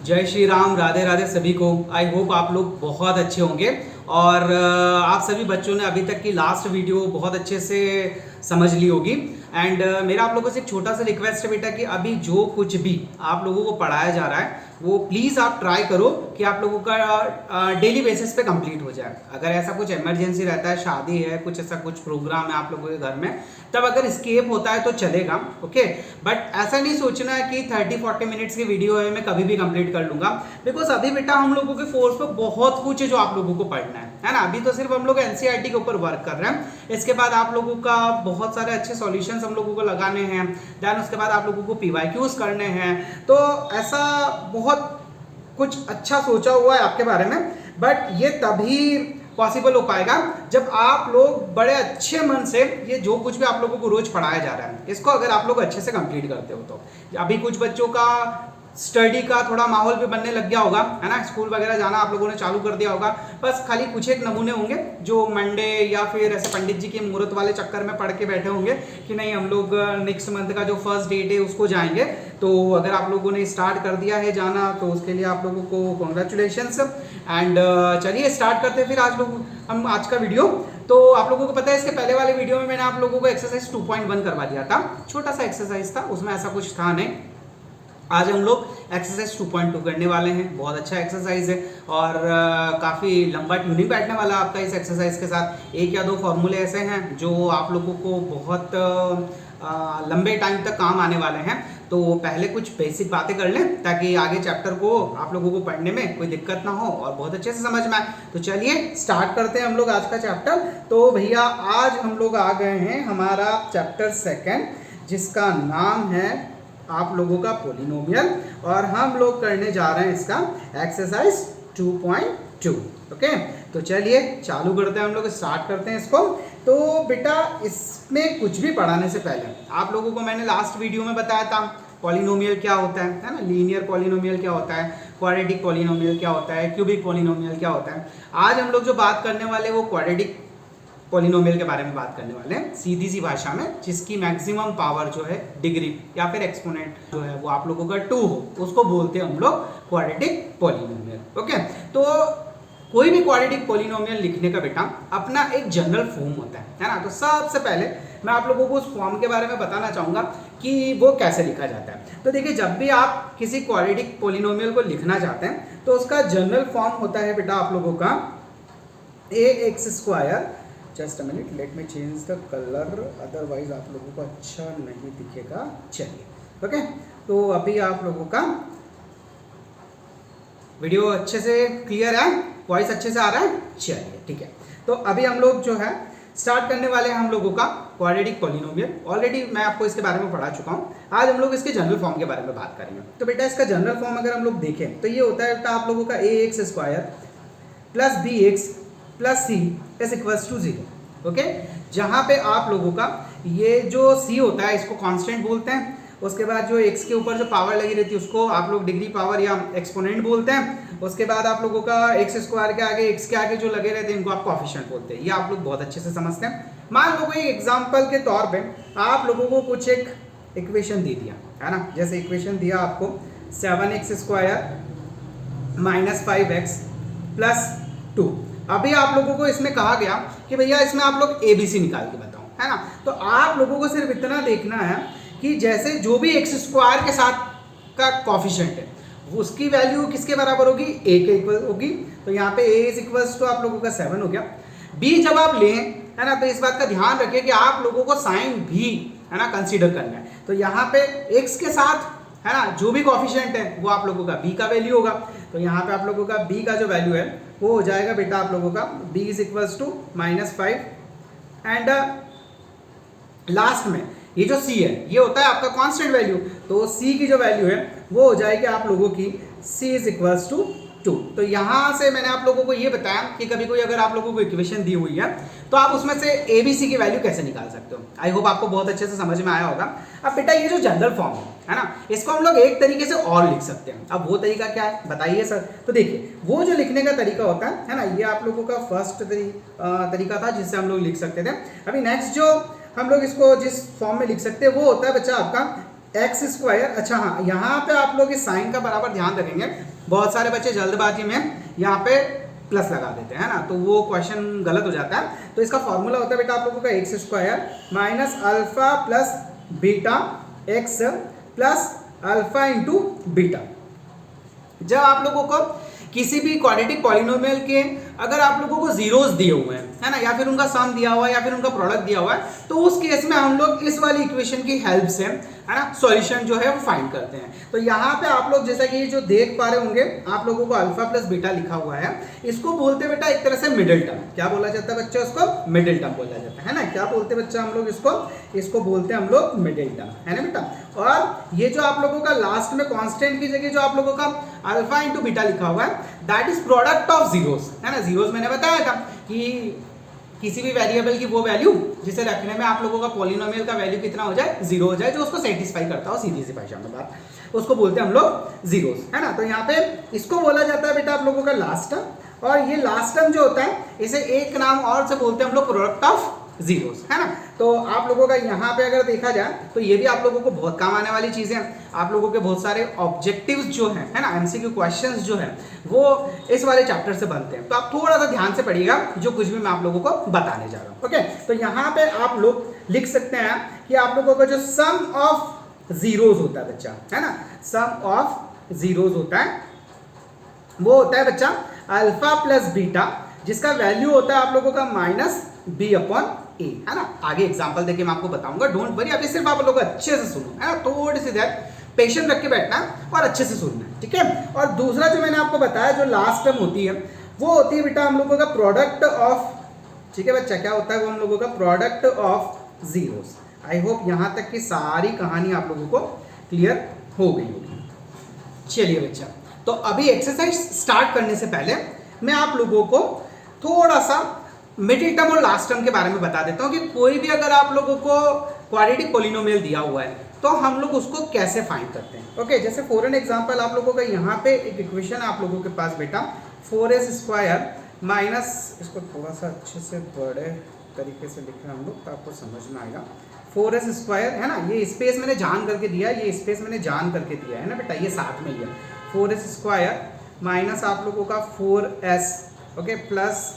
जय श्री राम, राधे राधे सभी को। आई होप आप लोग बहुत अच्छे होंगे और आप सभी बच्चों ने अभी तक की लास्ट वीडियो बहुत अच्छे से समझ ली होगी। एंड मेरा आप लोगों से एक छोटा सा रिक्वेस्ट है बेटा कि अभी जो कुछ भी आप लोगों को पढ़ाया जा रहा है वो प्लीज़ आप ट्राई करो कि आप लोगों का डेली बेसिस पे कंप्लीट हो जाए। अगर ऐसा कुछ इमरजेंसी रहता है, शादी है, कुछ ऐसा कुछ प्रोग्राम है आप लोगों के घर में, तब अगर स्केप होता है तो चलेगा, ओके। बट ऐसा नहीं सोचना है कि 30-40 मिनट्स की वीडियो है मैं कभी भी कंप्लीट कर लूंगा, बिकॉज अभी बेटा हम लोगों के फोर्स पे बहुत कुछ है जो आप लोगों को पढ़ना है ना। अभी तो सिर्फ हम लोग एनसीईआरटी के ऊपर वर्क कर रहे हैं, इसके बाद आप लोगों का बहुत सारे अच्छे सॉल्यूशंस हम लोगों को लगाने हैं, देन उसके बाद आप लोगों को पीवाईक्यूज करने हैं। तो ऐसा बहुत कुछ अच्छा सोचा हुआ है आपके बारे में, बट ये तभी पॉसिबल हो पाएगा जब आप लोग बड़े अच्छे मन से ये जो कुछ भी आप लोगों को रोज पढ़ाया जा रहा है इसको अगर आप लोग अच्छे से कंप्लीट करते हो तो। अभी कुछ बच्चों का स्टडी का थोड़ा माहौल भी बनने लग गया होगा, है ना। स्कूल वगैरह जाना आप लोगों ने चालू कर दिया होगा, बस खाली कुछ एक नमूने होंगे जो मंडे या फिर ऐसे पंडित जी के मुहूर्त वाले चक्कर में पढ़ के बैठे होंगे कि नहीं हम लोग नेक्स्ट मंथ का जो फर्स्ट डेट है उसको जाएंगे। तो अगर आप लोगों ने स्टार्ट कर दिया है जाना तो उसके लिए आप लोगों को कॉन्ग्रेचुलेशंस। एंड चलिए स्टार्ट करते हैं फिर हम आज का वीडियो। तो आप लोगों को पता है इसके पहले वाले वीडियो में मैंने आप लोगों को एक्सरसाइज 2.1 करवा दिया था, छोटा सा एक्सरसाइज था, उसमें ऐसा कुछ था नहीं। आज हम लोग एक्सरसाइज 2.2 करने वाले हैं। बहुत अच्छा एक्सरसाइज है और काफ़ी लंबा ट्यूनिंग बैठने वाला है आपका इस एक्सरसाइज के साथ। एक या दो फॉर्मूले ऐसे हैं जो आप लोगों को बहुत लंबे टाइम तक काम आने वाले हैं। तो पहले कुछ बेसिक बातें कर लें ताकि आगे चैप्टर को आप लोगों को पढ़ने में कोई दिक्कत ना हो और बहुत अच्छे से समझ में आए। तो चलिए स्टार्ट करते हैं हम लोग आज का चैप्टर। तो भैया आज हम लोग आ गए हैं हमारा चैप्टर 2 जिसका नाम है आप लोगों का पोलिनोमियल, और हम लोग करने जा रहे हैं इसका एक्सरसाइज 2.2, ओके। तो चलिए चालू करते हैं, हम लोग स्टार्ट करते हैं इसको। तो बेटा इसमें कुछ भी पढ़ाने से पहले आप लोगों को मैंने लास्ट वीडियो में बताया था पॉलिनोमियल क्या होता है ना, लीनियर पॉलिनोमियल क्या होता है, क्वाड्रेटिक पॉलिनोमियल क्या होता है, क्यूबिक पॉलिनोमियल क्या होता है। आज हम लोग जो बात करने वाले वो क्वाड्रेटिक पॉलिनोमियल के बारे में बात करने वाले हैं, सीधी सी भाषा में, जिसकी मैक्सिमम पावर जो है डिग्री या फिर एक्सपोनेंट जो है वो आप लोगों का 2 हो, उसको बोलते हैं हम लोग क्वाड्रेटिक पॉलिनोमियल, ओके। तो कोई भी क्वाड्रेटिक पॉलिनोमियल लिखने का बेटा अपना एक जनरल फॉर्म होता है ना। तो सबसे पहले मैं आप लोगों को उस फॉर्म के बारे में बताना चाहूँगा कि वो कैसे लिखा जाता है। तो देखिए जब भी आप किसी क्वाड्रेटिक पॉलिनोमियल को लिखना चाहते हैं तो उसका जनरल फॉर्म होता है बेटा आप लोगों का ax²। Just a minute, let me change the colour, otherwise आप लोगों को अच्छा नहीं दिखेगा। चलिए ओके, तो अभी आप लोगों का वीडियो अच्छे से क्लियर है, वॉइस अच्छे से आ रहा है, चलिए ठीक है। तो अभी हम लोग जो है स्टार्ट करने वाले हैं हम लोगों का क्वाड्रेटिक पॉलिनोमियल। ऑलरेडी मैं आपको इसके बारे में पढ़ा चुका हूँ, आज हम लोग इसके जनरल फॉर्म के बारे में बात करेंगे। तो बेटा इसका जनरल फॉर्म अगर हम लोग देखें तो ये होता है बेटा आप लोगों का ax² plus bx plus c is equals to 0, okay. जहाँ पे आप लोगों का ये जो c होता है इसको कांस्टेंट बोलते हैं, उसके बाद जो x के ऊपर जो पावर लगी रहती है उसको आप लोग डिग्री पावर या एक्सपोनेंट बोलते हैं, उसके बाद आप लोगों का x² के आगे x के आगे जो लगे रहते हैं इनको आप कोएफिशिएंट बोलते हैं। ये आप लोग बहुत अच्छे से समझते हैं। मान लो कोई एग्जाम्पल के तौर पर आप लोगों को कुछ एक इक्वेशन दे दिया है ना, जैसे इक्वेशन दिया आपको 7x² माइनस 5x प्लस 2। अभी आप लोगों को इसमें कहा गया कि भैया इसमें आप लोग ABC निकाल के बताओ, है ना। तो आप लोगों को सिर्फ इतना देखना है कि जैसे जो भी x² के साथ का कोएफिशिएंट है उसकी वैल्यू किसके बराबर होगी, a के इक्वल होगी। तो यहाँ पे a इज इक्वल्स टू आप लोगों का 7 हो गया। b जब आप लें, है ना, तो इस बात का ध्यान रखिए कि आप लोगों को साइन भी, है ना, कंसीडर करना है। तो यहाँ पे x के साथ, है ना, जो भी कोएफिशिएंट है वो आप लोगों का b का वैल्यू होगा। तो यहाँ पे आप लोगों का b का जो वैल्यू है वो हो जाएगा बेटा आप लोगों का b is equals to -5 and last में ये जो c है ये होता है आपका कांस्टेंट वैल्यू। तो c की जो वैल्यू है वो हो जाएगी आप लोगों की c इज इक्वल्स टू 2। तो यहाँ से मैंने आप लोगों को ये बताया कि कभी कोई अगर आप लोगों को इक्वेशन दी हुई है तो आप उसमें से ABC की वैल्यू कैसे निकाल सकते हो। आई होप आपको बहुत अच्छे से समझ में आया होगा। अब बेटा ये जो जनरल फॉर्म है ना, इसको हम लोग एक तरीके से और लिख सकते हैं। अब वो तरीका क्या है बताइए सर। तो देखिए वो जो लिखने का तरीका होता है ना, ये आप लोगों का फर्स्ट तरीका था जिससे हम लोग लिख सकते थे। अभी नेक्स्ट जो हम लोग इसको जिस फॉर्म में लिख सकते हैं वो होता है बच्चा आपका एक्स स्क्वायर, अच्छा हाँ, यहाँ पे आप लोग इस साइन का बराबर ध्यान रखेंगे। बहुत सारे बच्चे जल्दबाजी में यहाँ पे प्लस लगा देते हैं ना, तो वो क्वेश्चन गलत हो जाता है। तो इसका फॉर्मूला होता है बेटा आप लोगों का x square minus alpha plus beta x plus alpha into beta. जब आप लोगों को किसी भी क्वाड्रेटिक पॉलिनोमियल के अगर आप लोगों को जीरोस दिए हुए हैं, है ना, या फिर उनका सम दिया हुआ है या फिर उनका प्रोडक्ट दिया हुआ है, तो उस केस में हम लोग इस वाली इक्वेशन की हेल्प से, है ना, सॉल्यूशन जो है वो फाइंड करते हैं। तो यहाँ पे आप लोग जैसा कि ये जो देख पा रहे होंगे आप लोगों को अल्फा प्लस बीटा लिखा हुआ है, इसको बोलते बेटा एक तरह से मिडिल टर्म। क्या बोला जाता है बच्चा? उसको मिडिल टर्म बोला जाता है ना। क्या बोलते हैं बच्चा हम लोग इसको बोलते हैं हम लोग मिडिल टर्म, है ना बेटा। और ये जो आप लोगों का लास्ट में कांस्टेंट की जगह जो आप लोगों का अल्फा इंटू बीटा लिखा हुआ है, that is product of zeros, है ना। जीरोस मैंने बताया था कि किसी भी वेरिएबल की वो वैल्यू जिसे रखने में आप लोगों का पॉलिनोमियल का वैल्यू कितना हो जाए, जीरो हो जाए, जो उसको सेटिस्फाई करता हो, सीधी सी भाषा में बात, उसको बोलते हैं हम लोग जीरोस, है ना। तो यहाँ पे इसको बोला जाता है बेटा आप लोगों का लास्ट टर्म। और ये लास्ट टर्म जो होता है इसे एक नाम और से बोलते हैं हम लोग प्रोडक्ट ऑफ जीरोस, है ना। तो आप लोगों का यहाँ पे अगर देखा जाए तो ये भी आप लोगों को बहुत काम आने वाली चीजें हैं। आप लोगों के बहुत सारे ऑब्जेक्टिव्स जो हैं, है ना, एमसीक्यू क्वेश्चंस जो हैं वो इस वाले चैप्टर से बनते हैं। तो आप थोड़ा सा ध्यान से पढ़िएगा जो कुछ भी मैं आप लोगों को बताने जा रहा हूँ। ओके, तो यहाँ पे आप लोग लिख सकते हैं कि आप लोगों का जो सम ऑफ जीरोस होता है बच्चा, है ना, सम ऑफ जीरोस होता है वो होता है बच्चा अल्फा प्लस बीटा, जिसका वैल्यू होता है आप लोगों का माइनस बी अपॉन ए, है ना। आगे एग्जांपल देके मैं आपको बताऊंगा, डोंट वरी, अभी सिर्फ आप लोग अच्छे से सुनो, है ना, थोड़ी सी देर पेशेंस रख के बैठना और अच्छे से सुनना है, ठीक है। और दूसरा जो मैंने आपको बताया जो लास्ट टर्म होती है वो होती है बेटा हम लोगों का प्रोडक्ट ऑफ, ठीक है बच्चा, क्या होता है वो हम लोगों का product of zeros. I hope यहाँ तक की सारी कहानी आप लोगों को क्लियर हो गई होगी। चलिए बच्चा, तो अभी एक्सरसाइज स्टार्ट करने से पहले मैं आप लोगों को थोड़ा सा मिडिल टर्म और लास्ट टर्म के बारे में बता देता हूँ कि कोई भी अगर आप लोगों को क्वाड्रेटिक पॉलिनोमियल दिया हुआ है तो हम लोग उसको कैसे फाइंड करते हैं। ओके, जैसे फॉर एन एग्जांपल आप लोगों का यहाँ पे एक इक्वेशन आप लोगों के पास बेटा 4s स्क्वायर माइनस, इसको थोड़ा सा अच्छे से बड़े तरीके से लिख रहे हैं हम लोग तो आपको समझ में आएगा। 4s स्क्वायर, है ना, ये स्पेस मैंने जान करके दिया है, ये स्पेस मैंने जान करके दिया है ना बेटा, ये साथ में ही है। 4s स्क्वायर माइनस आप लोगों का 4s, okay, plus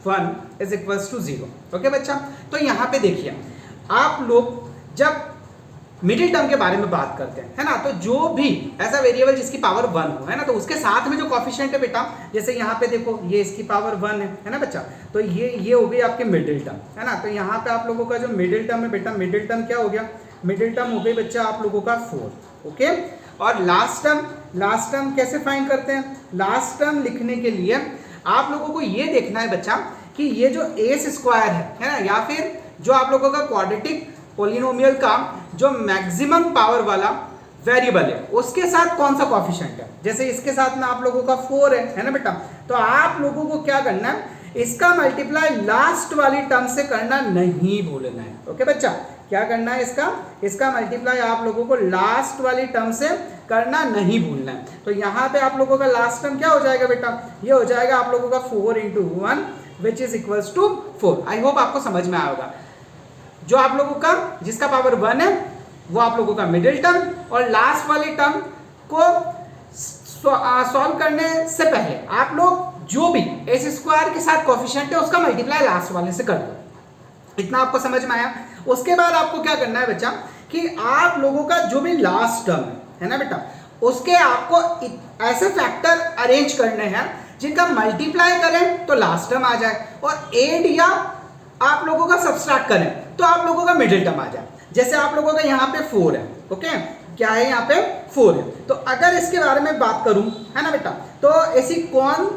1 is equals to 0। Okay बच्चा, तो यहाँ पे देखिए आप लोग जब मिडिल टर्म के बारे में बात करते हैं, है ना, तो जो भी ऐसा वेरिएबल जिसकी पावर 1 हो, है ना, तो उसके साथ में जो कोफिशिएंट है बेटा, जैसे यहाँ पे देखो ये इसकी पावर 1 है ना बच्चा, तो ये हो गई आपके मिडिल टर्म, है ना। तो यहाँ पे आप लोगों का जो मिडिल टर्म है बेटा, मिडिल टर्म क्या हो गया, मिडिल टर्म हो गई बच्चा आप लोगों का 4। ओके, और लास्ट टर्म कैसे फाइंड करते हैं? लास्ट टर्म लिखने के लिए आप लोगों को ये देखना है बच्चा कि ये जो एस स्क्वायर है ना, या फिर जो आप लोगों का क्वाड्रेटिक पॉलिनोमियल का जो मैक्सिमम पावर वाला वेरिएबल है उसके साथ कौन सा कोफिशिएंट है। जैसे इसके साथ में आप लोगों का 4 है ना बेटा, तो आप लोगों को क्या करना है, इसका मल्टीप्लाई लास्ट वाली टर्म से करना नहीं भूलना है। ओके बच्चा, क्या करना है, इसका मल्टीप्लाई आप लोगों को लास्ट वाली टर्म से करना नहीं भूलना है। तो यहाँ पे आप लोगों का लास्ट टर्म क्या हो जाएगा बेटा, ये हो जाएगा आप लोगों का 4 × 1 which is equals to 4। I hope आपको समझ में आएगा। जो आप लोगों का जिसका पावर 1 है वो आप लोगों का मिडिल टर्म, और लास्ट वाली टर्म को सॉल्व करने से पहले आप लोग जो भी एस स्क्वायर के साथ कोफिशिएंट है उसका मल्टीप्लाई लास्ट वाले से कर दो। इतना आपको समझ में आया। उसके बाद आपको क्या करना है बच्चा कि आप लोगों का जो भी लास्ट टर्म है ना बेटा, उसके आपको ऐसे फैक्टर अरेंज करने हैं जिनका मल्टीप्लाई करें तो लास्ट टर्म आ जाए, और एड या आप लोगों का सब्सट्रैक्ट करें तो आप लोगों का मिडिल टर्म आ जाए। जैसे आप लोगों का यहाँ पे 4 है, ओके, क्या है यहाँ पे 4 है, तो अगर इसके बारे में बात करूं, है ना बेटा, तो ऐसी कौन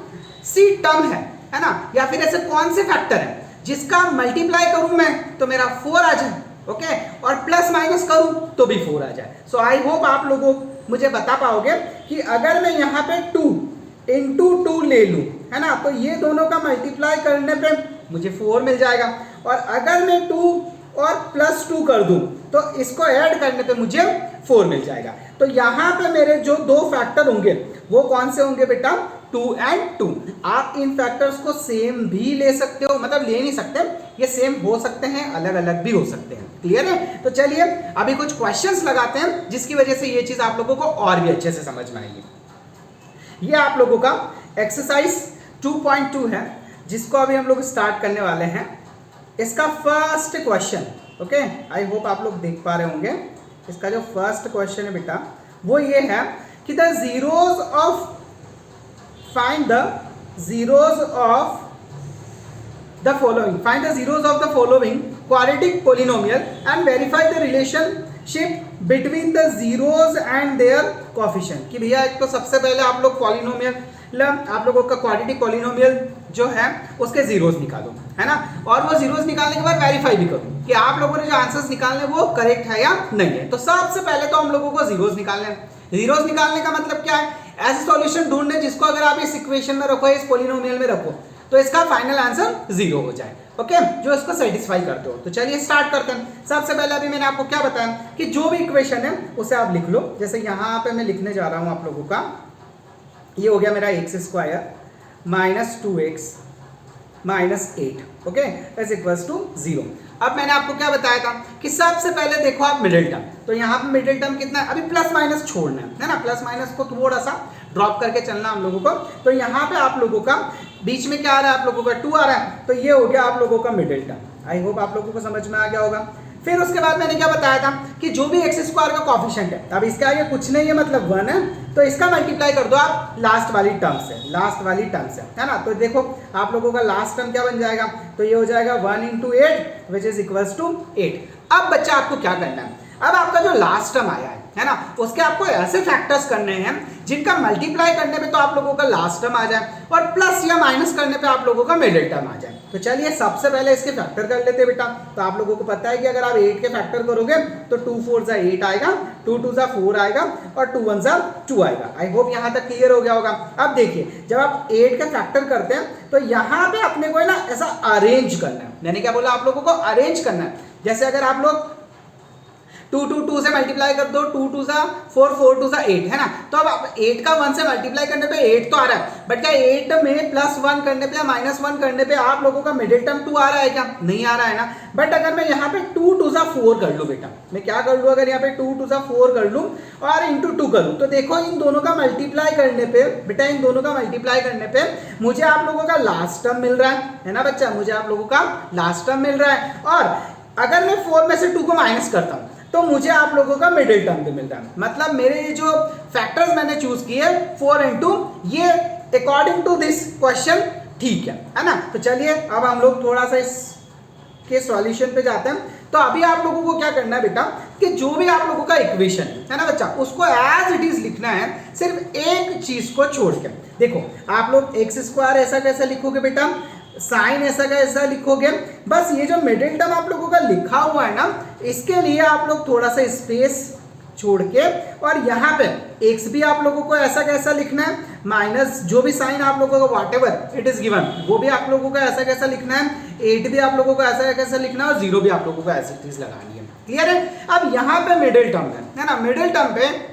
सी टर्म है ना, या फिर ऐसे कौन से फैक्टर है जिसका मल्टीप्लाई करूं मैं तो मेरा 4 आ जाए, ओके, और प्लस माइनस करूं तो भी 4 आ जाए। सो आई होप आप लोगों मुझे बता पाओगे कि अगर मैं यहाँ पे 2 × 2 ले लूं, है ना, तो ये दोनों का मल्टीप्लाई करने पे मुझे 4 मिल जाएगा, और अगर मैं 2 और +2 कर दूं तो इसको ऐड करने पे मुझे 4 मिल जाएगा। तो यहाँ पे मेरे जो दो फैक्टर होंगे वो कौन से होंगे बेटा, 2 और 2। आप इन फैक्टर्स को सेम भी ले सकते हो, मतलब ले नहीं सकते, ये सेम हो सकते हैं, अलग अलग भी हो सकते हैं। क्लियर है? तो चलिए अभी कुछ क्वेश्चंस लगाते हैं जिसकी वजह से ये चीज आप लोगों को और भी अच्छे से समझ में आएगी। ये आप लोगों का एक्सरसाइज 2.2 है जिसको अभी हम लोग स्टार्ट करने वाले हैं। इसका फर्स्ट क्वेश्चन, ओके, आई होप आप लोग देख पा रहे होंगे। इसका जो फर्स्ट क्वेश्चन है बेटा वो ये है कि the zeros of, find the zeros of the following, find the zeros of the following quadratic polynomial and verify the relationship between the zeros and their coefficient. कि भैया एक तो सबसे पहले आप लोग पॉलिनोमियल, आप लोगों का क्वाड्रेटिक पॉलिनोमियल जो है उसके जीरोस निकालो, है ना, और वो जीरोस निकालने के बाद वेरीफाई भी करो कि आप लोगों ने जो आंसर्स निकालने वो करेक्ट है या नहीं है। तो सबसे पहले तो हम लोगों को जीरोस निकालने हैं। जीरोस निकालने का मतलब क्या है, ऐसे सॉल्यूशन ढूंढने जिसको अगर आप इस इक्वेशन में रखो, इस पॉलिनोमियल में रखो, तो इसका फाइनल आंसर 0 हो जाए, ओके, जो इसको सेटिस्फाई करते हो। तो चलिए स्टार्ट करते हैं। सबसे पहले अभी मैंने आपको क्या बताया कि जो भी इक्वेशन है उसे आप लिख लो। जैसे यहाँ पे मैं लिखने जा रहा हूँ आप लोगों का, ये हो गया मेरा x² minus 2x minus 8, okay, is equals to 0। अब मैंने आपको क्या बताया था कि सबसे पहले देखो आप मिडिल टर्म, तो यहाँ पे मिडिल टर्म कितना है, अभी प्लस माइनस छोड़ना है ना, प्लस माइनस को थोड़ा सा ड्रॉप करके चलना हम लोगों को। तो यहाँ पे आप लोगों का बीच में क्या आ रहा है, आप लोगों का 2 आ रहा है, तो ये हो गया आप लोगों का मिडिल टर्म। आई होप आप लोगों को समझ में आ गया होगा। फिर उसके बाद मैंने क्या बताया था कि जो भी x² का कोएफिशिएंट है, अब इसका आगे कुछ नहीं है मतलब 1 है, तो इसका मल्टीप्लाई कर दो आप लास्ट वाली टर्म से, लास्ट वाली टर्म से, है ना। तो देखो आप लोगों का लास्ट टर्म क्या बन जाएगा, तो ये हो जाएगा 1 × 8 विच इज इक्वल्स टू 8। अब बच्चा आपको क्या करना है, अब आपका जो लास्ट टर्म आया है ना, उसके आपको ऐसे फैक्टर्स करने हैं जिनका मल्टीप्लाई करने पे तो आप लोगों का लास्ट टर्म आ जाए और प्लस या माइनस करने पे आप लोगों का मिडिल टर्म आ जाए। तो चलिए सबसे पहले इसके फैक्टर कर लेते हैं बेटा। तो आप लोगों को पता है कि अगर आप 8 के फैक्टर करोगे तो 2 × 4 = 8 आएगा, 2 × 2 = 4 आएगा और 2 × 1 = 2 आएगा। आई होप यहाँ तक क्लियर हो गया होगा। अब देखिए जब आप 8 का फैक्टर करते हैं तो यहाँ पे अपने को ना ऐसा अरेंज करना है। मैंने क्या बोला, आप लोगों को अरेंज करना है। जैसे अगर आप लोग 2 × 2 से मल्टीप्लाई कर दो, 2 × 2 = 4, 4 × 2 = 8, है ना। तो अब 8 का 1 से मल्टीप्लाई करने पे 8 तो आ रहा है, बट क्या 8 में +1 करने पे या -1 करने पे आप लोगों का मिडिल टर्म 2 आ रहा है क्या? नहीं आ रहा है ना। बट अगर मैं यहाँ पे 2 × 2 = 4 कर लूँ बेटा, मैं क्या कर लूँ, अगर यहाँ पे 2 × 2 = 4 कर लूँ और इंटू 2 करूँ, तो देखो इन दोनों का मल्टीप्लाई करने पे बेटा, इन दोनों का मल्टीप्लाई करने पे मुझे आप लोगों का लास्ट टर्म मिल रहा है ना बच्चा, मुझे आप लोगों का लास्ट टर्म मिल रहा है। और अगर मैं 4 में से 2 को माइनस करता हूँ तो मुझे आप लोगों का मिडिल टर्म भी मिल रहा है। मतलब मेरे ये जो फैक्टर्स मैंने चूज किए 4 × ये अकॉर्डिंग टू दिस क्वेश्चन ठीक है ना। तो चलिए अब हम लोग थोड़ा सा इसके सॉल्यूशन पे जाते हैं। तो अभी आप लोगों को क्या करना है बेटा कि जो भी आप लोगों का इक्वेशन है ना बच्चा, उसको एज इट इज लिखना है, सिर्फ एक चीज को छोड़ के। देखो आप लोग x² ऐसा कैसा लिखोगे बेटा, साइन ऐसा का ऐसा लिखोगे। बस ये जो मिडिल टर्म आप लोगों का लिखा हुआ है ना, इसके लिए आप लोग थोड़ा सा स्पेस छोड़ के, और यहाँ पे x भी आप लोगों को ऐसा कैसा लिखना है, माइनस जो भी साइन आप लोगों को व्हाटएवर इट इज गिवन वो भी आप लोगों को ऐसा कैसा लिखना है, 8 भी आप लोगों को ऐसा कैसा लिखना है और 0 भी आप लोगों को ऐसी चीज लगानी है। क्लियर है? अब यहाँ पे मिडिल टर्म है ना, मिडिल टर्म पे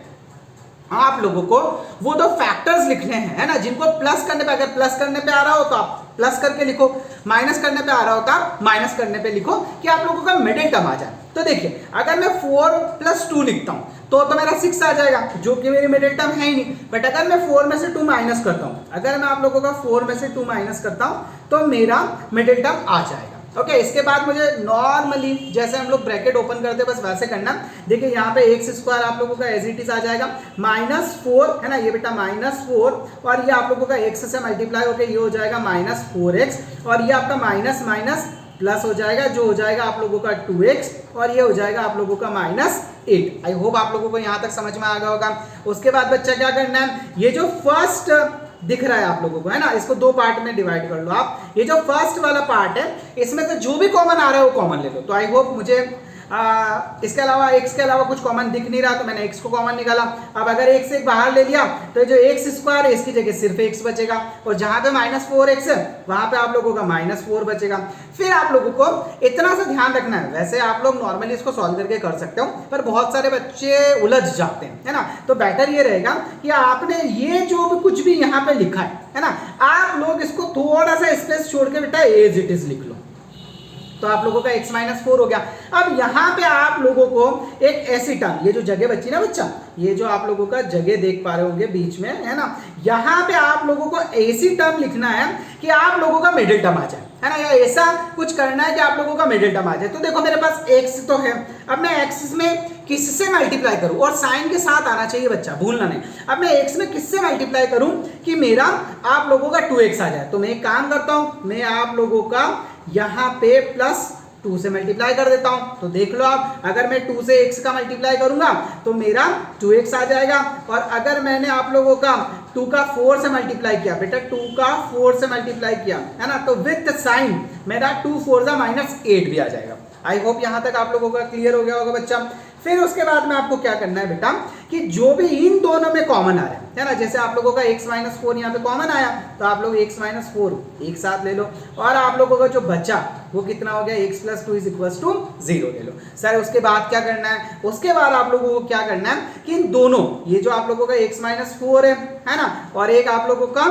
आप लोगों को वो दो फैक्टर्स लिखने हैं, है ना, जिनको प्लस करने पे, अगर प्लस करने पे आ रहा हो तो आप प्लस करके लिखो, माइनस करने पे आ रहा होता माइनस करने पे लिखो, कि आप लोगों का मिडिल टर्म आ जाए। तो देखिए अगर मैं 4 + 2 लिखता हूं तो मेरा 6 आ जाएगा, जो कि मेरी मिडिल टर्म है ही नहीं। बट अगर मैं 4 में से 2 माइनस करता हूं, अगर मैं आप लोगों का 4 में से 2 माइनस करता हूं तो मेरा मिडिल टर्म आ जाएगा। ओके, इसके बाद मुझे नॉर्मली जैसे हम लोग ब्रैकेट ओपन करते हैं बस वैसे करना। देखिए यहाँ पे x² आप लोगों का एज इट इज आ जाएगा, -4 है ना, ये बेटा -4, और ये आप लोगों का x से मल्टीप्लाई होकर ये हो जाएगा -4x, और ये आपका माइनस माइनस प्लस हो जाएगा, जो हो जाएगा आप लोगों का 2x, और ये हो जाएगा आप लोगों का -8। आई होप आप लोगों को यहाँ तक समझ में आ गया होगा। उसके बाद बच्चा क्या करना है, ये जो फर्स्ट दिख रहा है आप लोगों को, है ना, इसको 2 पार्ट में डिवाइड कर लो आप। ये जो फर्स्ट वाला पार्ट है इसमें से जो भी कॉमन आ रहा है वो कॉमन ले लो। तो आई होप मुझे इसके अलावा x के अलावा कुछ कॉमन दिख नहीं रहा तो मैंने x को कॉमन निकाला। अब अगर x से बाहर ले लिया तो जो x स्क्वायर है इसकी जगह सिर्फ x बचेगा और जहां पे -4x है वहां पे आप लोगों का -4 बचेगा। फिर आप लोगों को इतना सा ध्यान रखना है, वैसे आप लोग नॉर्मली इसको सॉल्व करके कर सकते हो पर बहुत सारे बच्चे उलझ जाते हैं, है ना। तो बेटर ये रहेगा कि आपने ये जो भी कुछ भी यहाँ पे लिखा है ना, आप लोग इसको थोड़ा सा स्पेस छोड़ के बेटा एज इट इज लिख लो, तो आप लोगों का x -4 हो गया। अब यहाँ पे आप लोगों को एक ऐसी टर्म, ये जो जगह बची ना बच्चा, ये जो आप लोगों का जगह देख पा रहे होंगे बीच में, है ना, यहाँ पे आप लोगों को ऐसी टर्म लिखना है कि आप लोगों का मिडिल टर्म आ जाए, है ना, या ऐसा कुछ करना है कि आप लोगों का मिडिल टर्म आ जाए। तो देखो मेरे पास x तो है, अब मैं x में किससे मल्टीप्लाई करूं, और साइन के साथ आना चाहिए बच्चा, भूलना नहीं। अब मैं x में किससे मल्टीप्लाई करूं कि मेरा आप लोगों का 2x आ जाए। तो मैं एक काम करता हूं, मैं आप लोगों का यहाँ पे +2 से मल्टीप्लाई कर देता हूं। तो देख लो आप, अगर मैं 2 से x का मल्टीप्लाई करूंगा तो मेरा 2x आ जाएगा, और अगर मैंने आप लोगों का 2 का 4 से मल्टीप्लाई किया, बेटा 2 का 4 से मल्टीप्लाई किया, है ना, तो विथ साइन मेरा 2 4 -8 भी आ जाएगा। आई होप यहां तक आप लोगों का क्लियर हो गया होगा बच्चा। फिर उसके बाद में आपको क्या करना है बेटा कि जो भी इन दोनों में कॉमन आ रहा है ना, जैसे आप लोगों का x -4 यहाँ पे कॉमन आया तो आप लोग x -4 एक साथ ले लो, और आप लोगों का जो बचा वो कितना हो गया, x + 2 = 0 ले लो। सर उसके बाद क्या करना है, उसके बाद आप लोगों को क्या करना है कि इन दोनों, ये जो आप लोगों का x -4 है ना, और एक आप लोगों का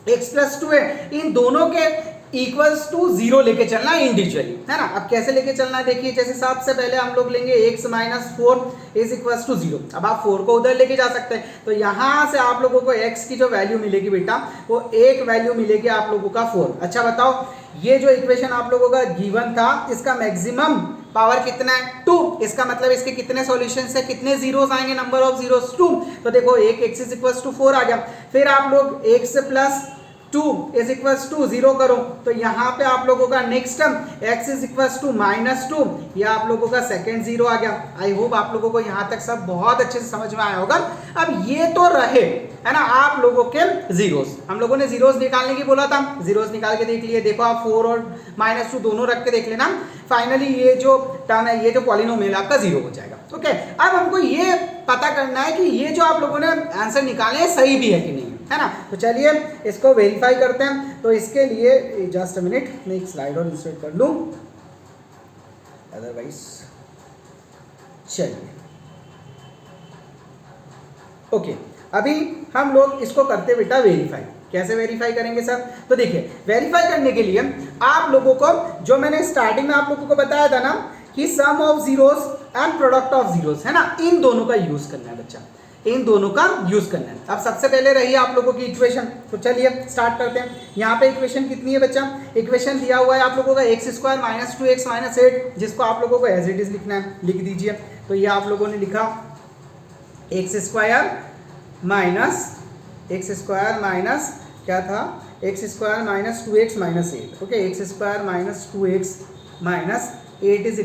x + 2 है, इन दोनों के =0 लेके चलना है इंडिविजुअली, है ना। अब कैसे लेके चलना है देखिए, जैसे सबसे पहले हम लोग लेंगे x -4 = 0। अब आप 4 को उधर लेके जा सकते हैं, तो यहां से आप लोगों को x की जो वैल्यू मिलेगी बेटा वो एक वैल्यू मिलेगी आप लोगों का 4। अच्छा बताओ, ये जो इक्वेशन आप लोगों का गिवन था इसका मैक्सिमम पावर कितना है, 2। इसका मतलब इसके कितने सॉल्यूशंस है, कितने जीरोस आएंगे, नंबर ऑफ जीरोस 2। तो देखो एक x = 4 आ गया। फिर आप लोग x + 2 = 0 करो, तो यहाँ पे आप लोगों का नेक्स्ट टर्म x = -2, ये आप लोगों का सेकंड जीरो आ गया। आई होप आप लोगों को यहाँ तक सब बहुत अच्छे से समझ में आया होगा। अब ये तो रहे, है ना, आप लोगों के जीरोस, हम लोगों ने जीरोस निकालने की बोला था, जीरोस निकाल के देख लिए। देखो आप 4 और -2 दोनों रख के देख लेना, फाइनली ये जो टर्म है, ये जो पॉलिनोमियल आपका 0 हो जाएगा। ओके, अब हमको ये पता करना है कि ये जो आप लोगों ने आंसर निकाले हैं सही भी है कि नहीं, है ना। तो चलिए इसको वेरीफाई करते हैं। तो इसके लिए जस्ट अ मिनट, मैं एक स्लाइड और इंसर्ट कर लूं, अदरवाइज चलिए। ओके, अभी हम लोग इसको करते बेटा वेरीफाई। कैसे वेरीफाई करेंगे सर, तो देखिए वेरीफाई करने के लिए आप लोगों को, जो मैंने स्टार्टिंग में आप लोगों को बताया था ना कि sum of zeros and product of zeros, है ना, इन दोनों का यूज करना है बच्चा, इन दोनों का यूज करना है। अब सबसे पहले रही आप लोगों की इक्वेशन, तो चलिए स्टार्ट करते हैं। यहाँ पे इक्वेशन कितनी है बच्चा, इक्वेशन दिया हुआ है आप लोगों का x² - 2x - 8, जिसको आप लोगों को एज इट इज लिखना है, लिख दीजिए। तो ये आप लोगों ने लिखा x² माइनस क्या था, x² - 2x - 8, okay, x² - 2x - 8 =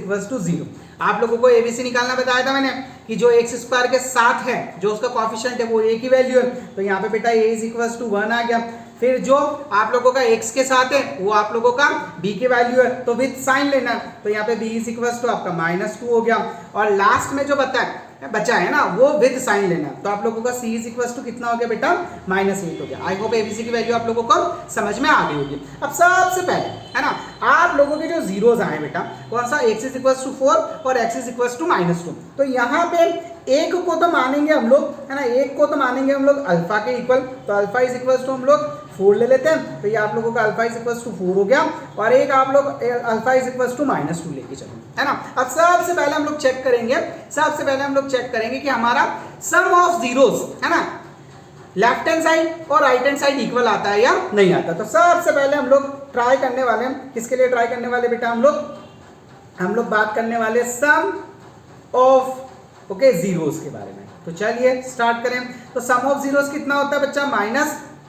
0। आप लोगों को एबीसी निकालना बताया था मैंने कि जो x² के साथ है, जो उसका कोएफिशिएंट है वो a की वैल्यू है, तो यहाँ पे बेटा a = 1 आ गया। फिर जो आप लोगों का x के साथ है वो आप लोगों का b की वैल्यू है, तो विद साइन लेना है, तो यहाँ पे b = आपका -2 हो गया। और लास्ट में जो बचा है ना वो विद साइन लेना, तो आप लोगों का c = कितना हो गया बेटा, -8 हो गया। आई होप एबीसी की वैल्यू आप लोगों को समझ में आ गई होगी। अब सबसे पहले, है ना, आप लोगों के जो जीरोस आए बेटा, कौन सा, x = 4 और x = -2, तो यहाँ पे एक को तो मानेंगे हम लोग, है ना, एक को तो मानेंगे हम लोग अल्फा के इक्वल, तो अल्फा = हम लोग 4 ले लेते हैं, तो ये आप लोगों का अल्फा = 4 हो गया, और एक आप लोग अल्फा = -2 लेके चलो, है ना। अब सबसे पहले हम लोग चेक करेंगे कि हमारा सम ऑफ जीरोस, है ना, लेफ्ट हैंड साइड और राइट हैंड साइड इक्वल आता है या नहीं आता। तो सबसे पहले हम लोग ट्राई करने वाले हैं, किसके लिए ट्राई करने वाले बेटा, हम लोग बात करने वाले सम ऑफ जीरोस के बारे में। तो चलिए स्टार्ट करें। तो सम ऑफ जीरोस कितना होता है बच्चा,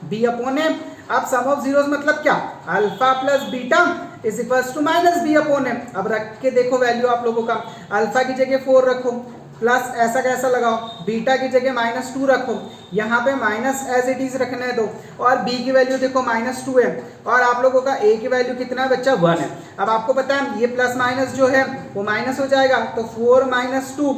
-b/a। अब सम ऑफ जीरोस मतलब क्या, अल्फा + बीटा = -b/a। अब रख के देखो वैल्यू आप लोगों का, अल्फा की जगह 4 रखो, प्लस ऐसा कैसा लगाओ, बीटा की जगह -2 रखो, यहाँ पे माइनस एज इट इज रखने दो, और b की वैल्यू देखो -2 है, और आप लोगों का a की वैल्यू कितना है बच्चा 1 है। अब आपको पता है ये प्लस माइनस जो है वो माइनस हो जाएगा, तो 4 - 2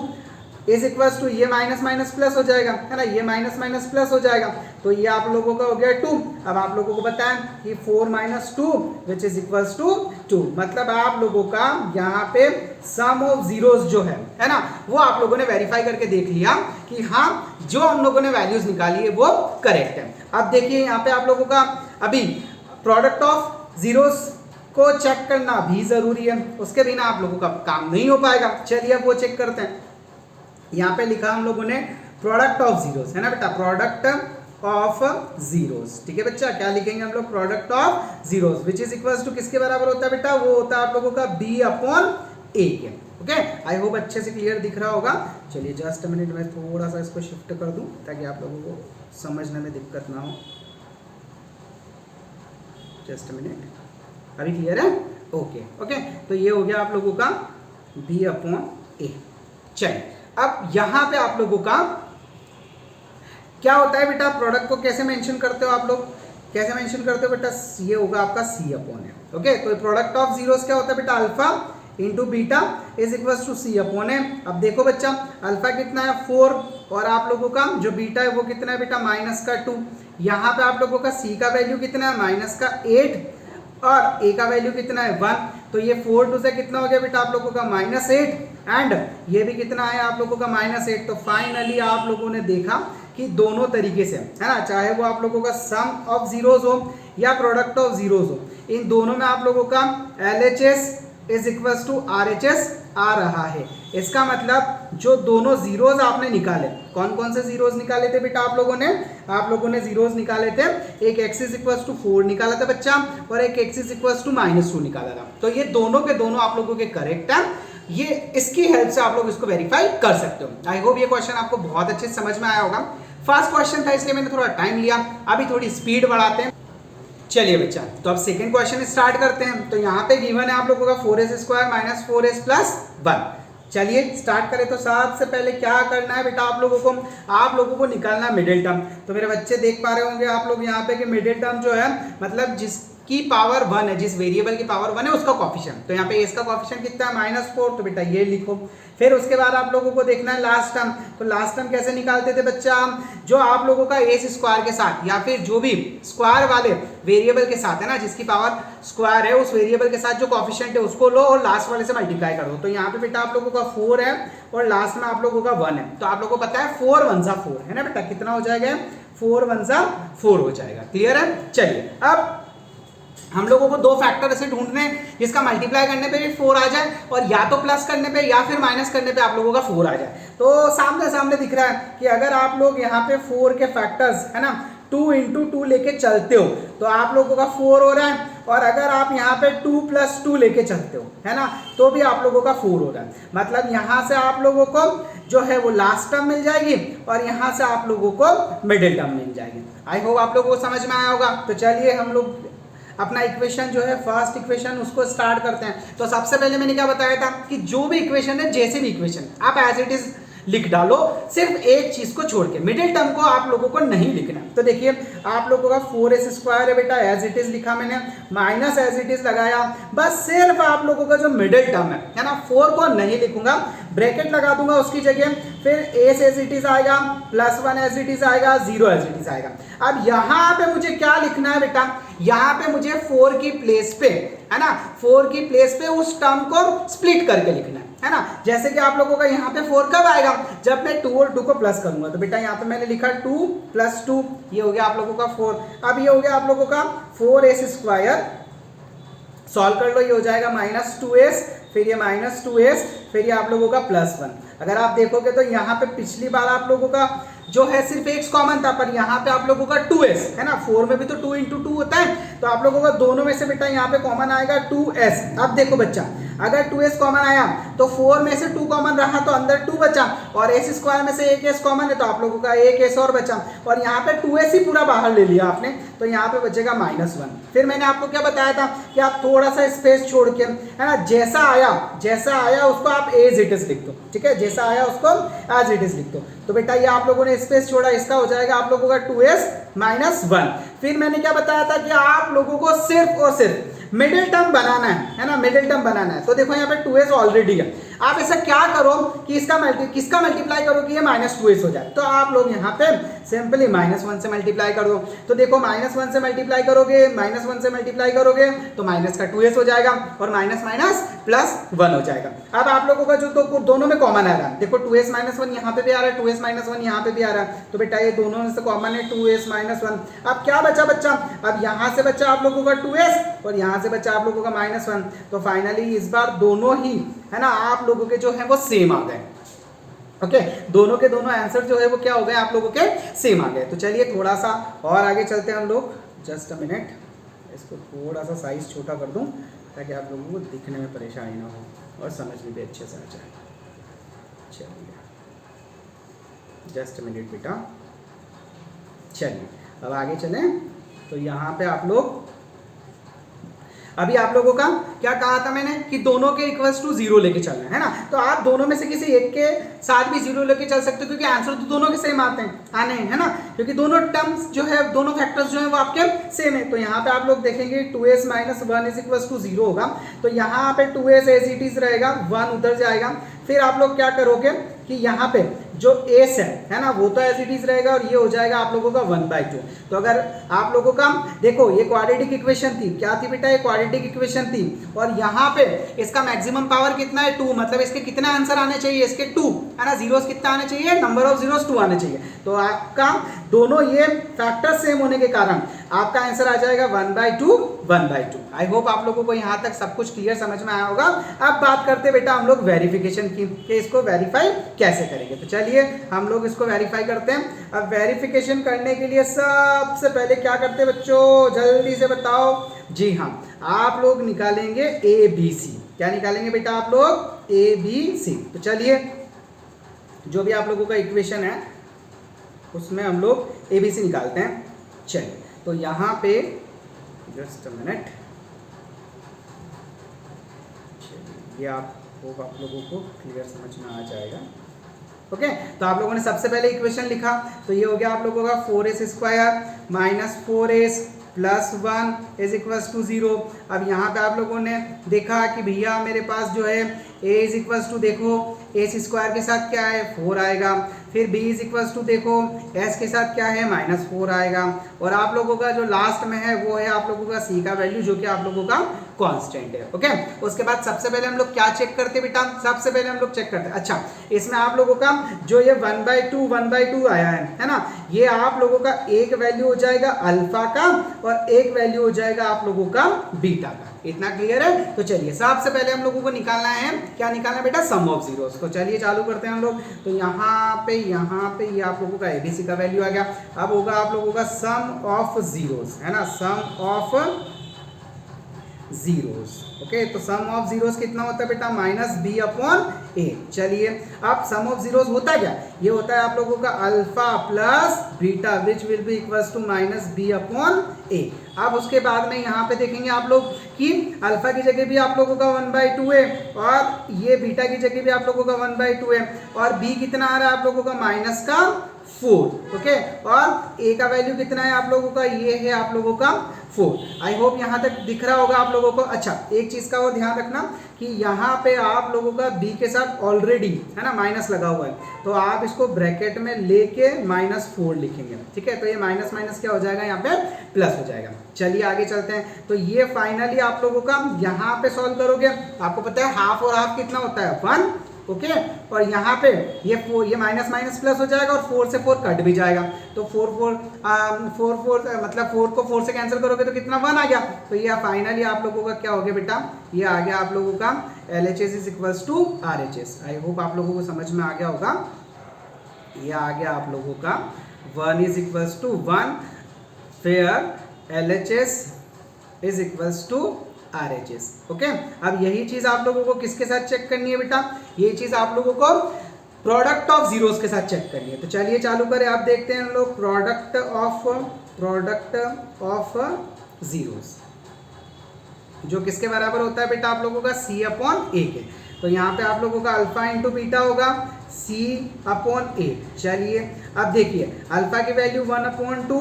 इज इक्वल टू ये माइनस माइनस प्लस हो जाएगा, है ना, ये माइनस माइनस प्लस हो जाएगा, तो ये आप लोगों का हो गया 2। अब आप लोगों को पता है कि 4 - 2 विच इज इक्वल्स टू 2, मतलब आप लोगों का यहाँ पे सम ऑफ जीरोस जो है ना, वो आप लोगों ने वेरीफाई करके देख लिया कि हाँ जो हम लोगों ने वैल्यूज निकाली है वो करेक्ट है। अब देखिए यहाँ पे आप लोगों का अभी प्रोडक्ट ऑफ जीरोस को चेक करना भी जरूरी है, उसके बिना आप लोगों का काम नहीं हो पाएगा। चलिए अब वो चेक करते हैं। यहाँ पे लिखा हम लोगों ने प्रोडक्ट ऑफ जीरोस, है ना बेटा, प्रोडक्ट ऑफ जीरोस, ठीक है बच्चा, क्या लिखेंगे हम लोग, product of zeros which is equals to किसके बराबर होता है बेटा, वो होता है आप लोगों का b/a के। ओके, आई होप अच्छे से क्लियर दिख रहा होगा। चलिए जस्ट अ मिनट, मैं थोड़ा सा इसको शिफ्ट कर दूं ताकि आप लोगों को समझने में दिक्कत ना हो। जस्ट अ मिनट, अभी क्लियर है? ओके ओके, तो ये हो गया आप लोगों का b/a। चलिए अब यहां पे आप लोगों का क्या होता है बेटा, प्रोडक्ट को कैसे मेंशन करते हो आप लोग, कैसे मेंशन करते हो बेटा, ये होगा आपका c/a। ओके, तो प्रोडक्ट ऑफ जीरोस क्या होता है बेटा, alpha into beta is equals to c/a। अब देखो बच्चा, अल्फा कितना है 4, और आप लोगों का जो बीटा है वो कितना है बेटा -2। यहाँ पे आप लोगों का c का वैल्यू कितना है -8, और a का वैल्यू कितना है 1, तो ये 4 2 से कितना हो गया बेटा आप लोगों का -8, एंड ये भी कितना है आप लोगों का -8। तो फाइनली आप लोगों ने देखा कि दोनों तरीके से, है ना, चाहे वो आप लोगों का सम ऑफ जीरोस हो या प्रोडक्ट ऑफ जीरोस हो, इन दोनों में आप लोगों का LHS is equals to RHS आ रहा है। इसका मतलब जो दोनों जीरोस आपने निकाले, कौन कौन से जीरोस निकाले थे बेटा आप लोगों ने जीरोस निकाले थे, एक x इज इक्वल्स टू 4 निकाला था बच्चा, और एक x इज इक्वल्स टू -2 निकाला था। तो ये दोनों के दोनों आप लोगों के करेक्ट है, ये इसकी हेल्प से आप लोग इसको वेरीफाई कर सकते हो। आई होप ये क्वेश्चन आपको बहुत अच्छे से समझ में आया होगा। फर्स्ट क्वेश्चन था इसलिए मैंने थोड़ा टाइम लिया, अभी थोड़ी स्पीड बढ़ाते हैं। चलिए बच्चा, तो अब सेकंड क्वेश्चन स्टार्ट करते हैं। तो यहाँ पे गिवन है आप लोगों का 4s² - 4s + 1। चलिए स्टार्ट करें। तो सबसे पहले क्या करना है बेटा आप लोगों को निकालना है मिडिल टर्म। तो मेरे बच्चे देख पा रहे होंगे आप लोग यहाँ पे कि मिडिल टर्म जो है मतलब जिसकी पावर 1 है, जिस वेरिएबल की पावर 1 है उसका कॉफिशिएंट। तो यहाँ पे इसका कॉफिशिएंट कितना है -4, तो बेटा ये लिखो। फिर उसके बाद आप लोगों को देखना है लास्ट टर्म। तो लास्ट टर्म कैसे निकालते थे बच्चा, जो आप लोगों का a² के साथ या फिर जो भी स्क्वायर वाले वेरिएबल के साथ है ना, जिसकी पावर स्क्वायर है उस वेरिएबल के साथ जो कॉफिशिएंट है उसको लो और लास्ट वाले से मल्टीप्लाई कर दो। तो यहाँ पे बेटा आप लोगों का 4 है और लास्ट में आप लोगों का 1 है। तो आप लोगों को पता है 4 1 जा 4 है ना बेटा, कितना हो जाएगा 4 1 जा 4 हो जाएगा। क्लियर है? चलिए अब हम लोगों को दो फैक्टर ऐसे ढूंढने हैं जिसका मल्टीप्लाई करने पे भी 4 आ जाए और या तो प्लस करने पे या फिर माइनस करने पे आप लोगों का 4 आ जाए। तो सामने सामने दिख रहा है कि अगर आप लोग यहाँ पे 4 के फैक्टर्स है ना 2 × 2 लेके चलते हो तो आप लोगों का 4 हो रहा है, और अगर आप यहाँ पे 2 + 2 लेके चलते हो है ना तो भी आप लोगों का 4 हो रहा है। मतलब यहाँ से आप लोगों को जो है वो लास्ट टर्म मिल जाएगी और यहाँ से आप लोगों को मिडिल टर्म मिल जाएगी। आई होप आप लोगों को समझ में आया होगा। तो चलिए हम लोग अपना इक्वेशन जो है फर्स्ट इक्वेशन उसको स्टार्ट करते हैं। तो सबसे पहले मैंने क्या बताया था कि जो भी इक्वेशन है, जैसे भी इक्वेशन आप एज इट इज लिख डालो, सिर्फ एक चीज को छोड़ के, मिडिल टर्म को आप लोगों को नहीं लिखना। तो देखिए आप लोगों का 4s² है बेटा, एज इट इज लिखा मैंने, माइनस एज इट इज लगाया, बस सिर्फ आप लोगों का जो मिडिल टर्म है ना 4 को नहीं लिखूंगा, ब्रैकेट लगा दूंगा उसकी जगह, फिर a एज इट इज आएगा, +1 एज इट इज आएगा, 0 एज इट इज आएगा। अब यहाँ पे मुझे क्या लिखना है बेटा, यहाँ पे मुझे 4 की प्लेस पे है ना 4 की प्लेस पे उस टर्म को स्प्लिट करके लिखना है ना। जैसे कि आप लोगों का यहाँ पे 4 कब आएगा, जब मैं 2 और 2 को प्लस करूंगा। तो बेटा यहाँ पे मैंने लिखा 2 + 2, ये हो गया आप लोगों का 4। अब ये हो गया आप लोगों का 4s², सॉल्व कर लो, ये हो जाएगा -2s, फिर ये -2s, फिर ये आप लोगों का +1। अगर आप देखोगे तो यहाँ पे पिछली बार आप लोगों का जो है सिर्फ x कॉमन था, पर यहाँ पे आप लोगों का 2s है ना, 4 में भी तो 2 × 2 होता है, तो आप लोगों का दोनों में से बेटा यहाँ पे कॉमन आएगा 2s। अब देखो बच्चा, अगर 2s कॉमन आया तो 4 में से 2 कॉमन रहा तो अंदर 2 बचा, और s स्क्वायर में से एक s कॉमन है तो आप लोगों का एक s और बचा, और यहाँ पे 2s ही पूरा बाहर ले लिया आपने, तो यहाँ पे बचेगा -1। फिर मैंने आपको क्या बताया था कि आप थोड़ा सा स्पेस छोड़ के, है ना, जैसा आया उसको आप एज इट इज लिख दो, ठीक है, जैसा आया उसको एज इट इज लिख दो। तो बेटा ये आप लोगों ने स्पेस छोड़ा, इसका हो जाएगा आप लोगों का 2s - 1। फिर मैंने क्या बताया था कि आप लोगों को सिर्फ और सिर्फ मिडिल टर्म बनाना है ना, मिडिल टर्म बनाना है। तो देखो यहाँ पे 2s ऑलरेडी है, आप ऐसा क्या करो कि किसका मल्टीप्लाई करो कि ये -2s हो जाए, तो आप लोग यहाँ पे सिंपली -1 से मल्टीप्लाई कर दो। तो देखो -1 से मल्टीप्लाई करोगे, -1 से मल्टीप्लाई करोगे तो माइनस का 2s हो जाएगा, और माइनस माइनस +1 हो जाएगा। अब आप लोगों का जो तो दोनों में कॉमन आ रहा है, देखो 2s - 1 यहाँ पे भी आ रहा है, 2s - 1 यहाँ पे भी आ रहा है, तो बेटा ये दोनों में से कॉमन है 2s - 1। अब क्या बचा बच्चा, अब यहाँ से बचा आप लोगों का 2s और यहाँ से बचा आप लोगों का -1। तो फाइनली इस बार दोनों ही, है ना, आप लोगों के जो है वो सेम आ गए। ओके, दोनों के दोनों आंसर जो है वो क्या हो गए, आप लोगों के सेम आ गए। तो चलिए थोड़ा सा और आगे चलते हैं हम लोग, जस्ट अ मिनट, इसको थोड़ा सा साइज छोटा कर दूं ताकि आप लोगों को दिखने में परेशानी ना हो और समझ में भी अच्छे से आ जाए। चलिए जस्ट अ मिनट बेटा, चलिए अब आगे चलें। तो यहाँ पे आप लोग, अभी आप लोगों का क्या कहा था मैंने कि दोनों के इक्वल्स टू 0 लेके चलना है ना, तो आप दोनों में से किसी एक के साथ भी 0 लेके चल सकते हो, क्योंकि आंसर तो दोनों के सेम आने हैं, है ना, क्योंकि दोनों टर्म्स जो है, दोनों फैक्टर्स जो है वो आपके सेम है। तो यहाँ पे आप लोग देखेंगे 2s - 1 = 0 होगा, तो यहाँ पे 2s एज इट इज रहेगा, 1 उधर जाएगा। फिर आप लोग क्या करोगे कि यहाँ पे जो s है ना, वो तो एज इट इज रहेगा, और ये हो जाएगा आप लोगों का 1/2। तो अगर आप लोगों का देखो, ये क्वाड्रेटिक इक्वेशन थी, क्या थी बेटा, ये क्वाड्रेटिक इक्वेशन थी, और यहाँ पे इसका मैक्सिमम पावर कितना है, 2, मतलब इसके कितने आंसर आने चाहिए, इसके 2, है ना, जीरोस कितना आने चाहिए, नंबर ऑफ जीरोस 2 आने चाहिए। तो आपका दोनों ये फैक्टर सेम होने के कारण आपका आंसर आ जाएगा 1/2। आई होप आप लोगों को यहाँ तक सब कुछ क्लियर समझ में आया होगा। अब बात करते बेटा हम लोग वेरिफिकेशन की, कि इसको वेरीफाई कैसे करेंगे। तो चलिए हम लोग इसको वेरीफाई करते हैं। अब वेरिफिकेशन करने के लिए सबसे पहले क्या करते हैं बच्चों, जल्दी से बताओ। जी हाँ, आप लोग निकालेंगे ABC। क्या निकालेंगे बेटा आप लोग, ABC। तो चलिए जो भी आप लोगों का इक्वेशन है उसमें हम लोग ABC निकालते हैं। चलिए तो यहाँ पे जस्ट अ मिनट, ये आप लोगों को क्लियर समझ में आ जाएगा। ओके, तो आप लोगों ने सबसे पहले इक्वेशन लिखा, तो ये हो गया आप लोगों का 4s² - 4s + 1 = 0। अब यहाँ पे आप लोगों ने देखा कि भैया मेरे पास जो है a = देखो s² के साथ क्या है 4 आएगा, फिर b = देखो s के साथ क्या है -4 आएगा, और आप लोगों का जो लास्ट में है वो है आप लोगों का c का वैल्यू, जो कि आप लोगों का कांस्टेंट है। ओके, उसके बाद सबसे पहले हम लोग क्या चेक करते हैं बेटा, सबसे पहले हम लोग चेक करते हैं, अच्छा इसमें आप लोगों का जो ये 1/2 आया है ना, ये आप लोगों का एक वैल्यू हो जाएगा अल्फा का और एक वैल्यू हो जाएगा आप लोगों का बीटा का। इतना क्लियर है। तो चलिए सबसे पहले हम लोगों को निकालना है, क्या निकालना है बेटा, सम ऑफ जीरोस। तो चलिए चालू करते हैं हम लोग। तो यहाँ पे ये आप लोगों का एबीसी का वैल्यू आ गया। अब होगा आप लोगों का सम ऑफ जीरोस, है ना, सम ऑफ जीरोस। ओके, तो सम ऑफ जीरोस कितना होता है बेटा, -b/a। चलिए अब सम ऑफ जीरोस होता है क्या, ये होता है आप लोगों का alpha plus beta which will be equals to -b/a। अब उसके बाद में यहाँ पे देखेंगे आप लोग कि अल्फा की जगह भी आप लोगों का 1/2 है, और ये बीटा की जगह भी आप लोगों का 1/2 है, और b कितना आ रहा है आप लोगों का -4। ओके, और a का वैल्यू कितना है आप लोगों का, ये है आप लोगों का 4। आई होप यहाँ तक दिख रहा होगा आप लोगों को। अच्छा एक चीज़ का और ध्यान रखना कि यहाँ पे आप लोगों का b के साथ ऑलरेडी, है ना, माइनस लगा हुआ है, तो आप इसको ब्रैकेट में लेके -4 लिखेंगे। ठीक है, तो ये माइनस माइनस क्या हो जाएगा, यहाँ पे प्लस हो जाएगा। चलिए आगे चलते हैं। तो ये फाइनली आप लोगों का यहाँ पे सॉल्व करोगे, आपको पता है हाफ और हाफ कितना होता है 1। ओके, और यहाँ पे ये माइनस माइनस प्लस हो जाएगा, और 4 से 4 कट भी जाएगा, तो 4 मतलब 4 को 4 से कैंसिल करोगे तो कितना 1 आ गया। तो ये फाइनली आप लोगों का क्या हो गया बेटा, ये आ गया आप लोगों का LHS = RHS। आई होप आप लोगों को समझ में आ गया होगा। ये आ गया आप लोगों का 1 = 1 फेयर LHS = RHS। ओके, अब यही चीज आप लोगों को किसके साथ चेक करनी है बेटा, ये चीज आप लोगों को प्रोडक्ट ऑफ जीरोस के साथ चेक करनी है। तो चलिए चालू करें, आप देखते हैं हम लोग प्रोडक्ट ऑफ जीरोस जो किसके बराबर होता है बेटा आप लोगों का C/A के। तो यहाँ पे आप लोगों का अल्फा इंटू बीटा होगा C/A। चलिए अब देखिए अल्फा की वैल्यू 1/2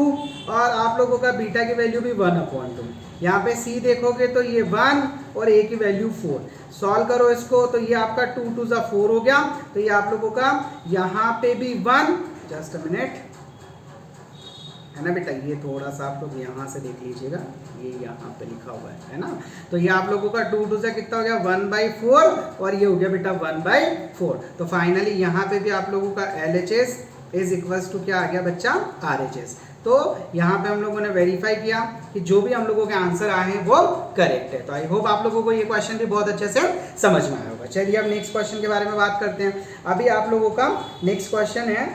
और आप लोगों का बीटा की वैल्यू भी 1/2। यहाँ पे C देखोगे तो ये 1 और A की वैल्यू 4। सॉल्व करो इसको तो ये आपका 2 2 4 हो गया। तो ये आप लोगों का यहाँ पे भी 1, जस्ट अ मिनट है ना बेटा, ये थोड़ा सा आप लोग यहाँ से देख लीजिएगा, ये यहाँ पे लिखा हुआ है ना। तो ये आप लोगों का 2 2 से कितना हो गया 1/4 और ये हो गया बेटा 1/4। तो फाइनली यहाँ पे भी आप लोगों का LHS इज इक्वल्स टू क्या आ गया बच्चा RHS। तो यहाँ पे हम लोगों ने वेरीफाई किया कि जो भी हम लोगों के आंसर आए हैं वो करेक्ट है। तो आई होप आप लोगों को ये क्वेश्चन भी बहुत अच्छे से समझ में आया होगा। चलिए अब नेक्स्ट क्वेश्चन के बारे में बात करते हैं। अभी आप लोगों का नेक्स्ट क्वेश्चन है,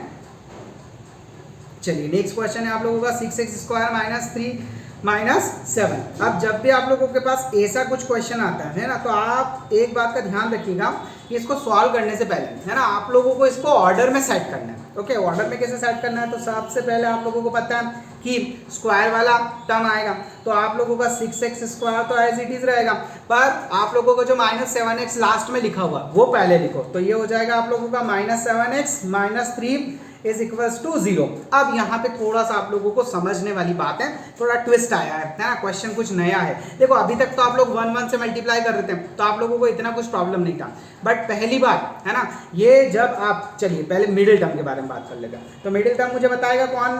चलिए नेक्स्ट क्वेश्चन है आप लोगों का 6x² - 3 - 7। अब जब भी आप लोगों के पास ऐसा कुछ क्वेश्चन आता है ना, तो आप एक बात का ध्यान रखिएगा कि इसको सॉल्व करने से पहले है ना आप लोगों को इसको ऑर्डर में सेट करना है। ओके, ऑर्डर में कैसे सेट करना है, तो सबसे पहले आप लोगों को पता है कि स्क्वायर वाला टर्म आएगा तो आप लोगों का 6x² तो एज इट इज रहेगा, पर आप लोगों को जो -7x लास्ट में लिखा हुआ वो पहले लिखो। तो ये हो जाएगा आप लोगों का -7x - 3 इज इक्वल्स टू 0। अब यहाँ पे थोड़ा सा आप लोगों को समझने वाली बात है, थोड़ा ट्विस्ट आया है ना, क्वेश्चन कुछ नया है। देखो अभी तक तो आप लोग 1 1 से मल्टीप्लाई कर रहे थे तो आप लोगों को इतना कुछ प्रॉब्लम नहीं था, बट पहली बार है ना ये जब आप, चलिए पहले मिडिल टर्म के बारे में बात कर लेते हैं। तो मिडिल टर्म मुझे बताएगा कौन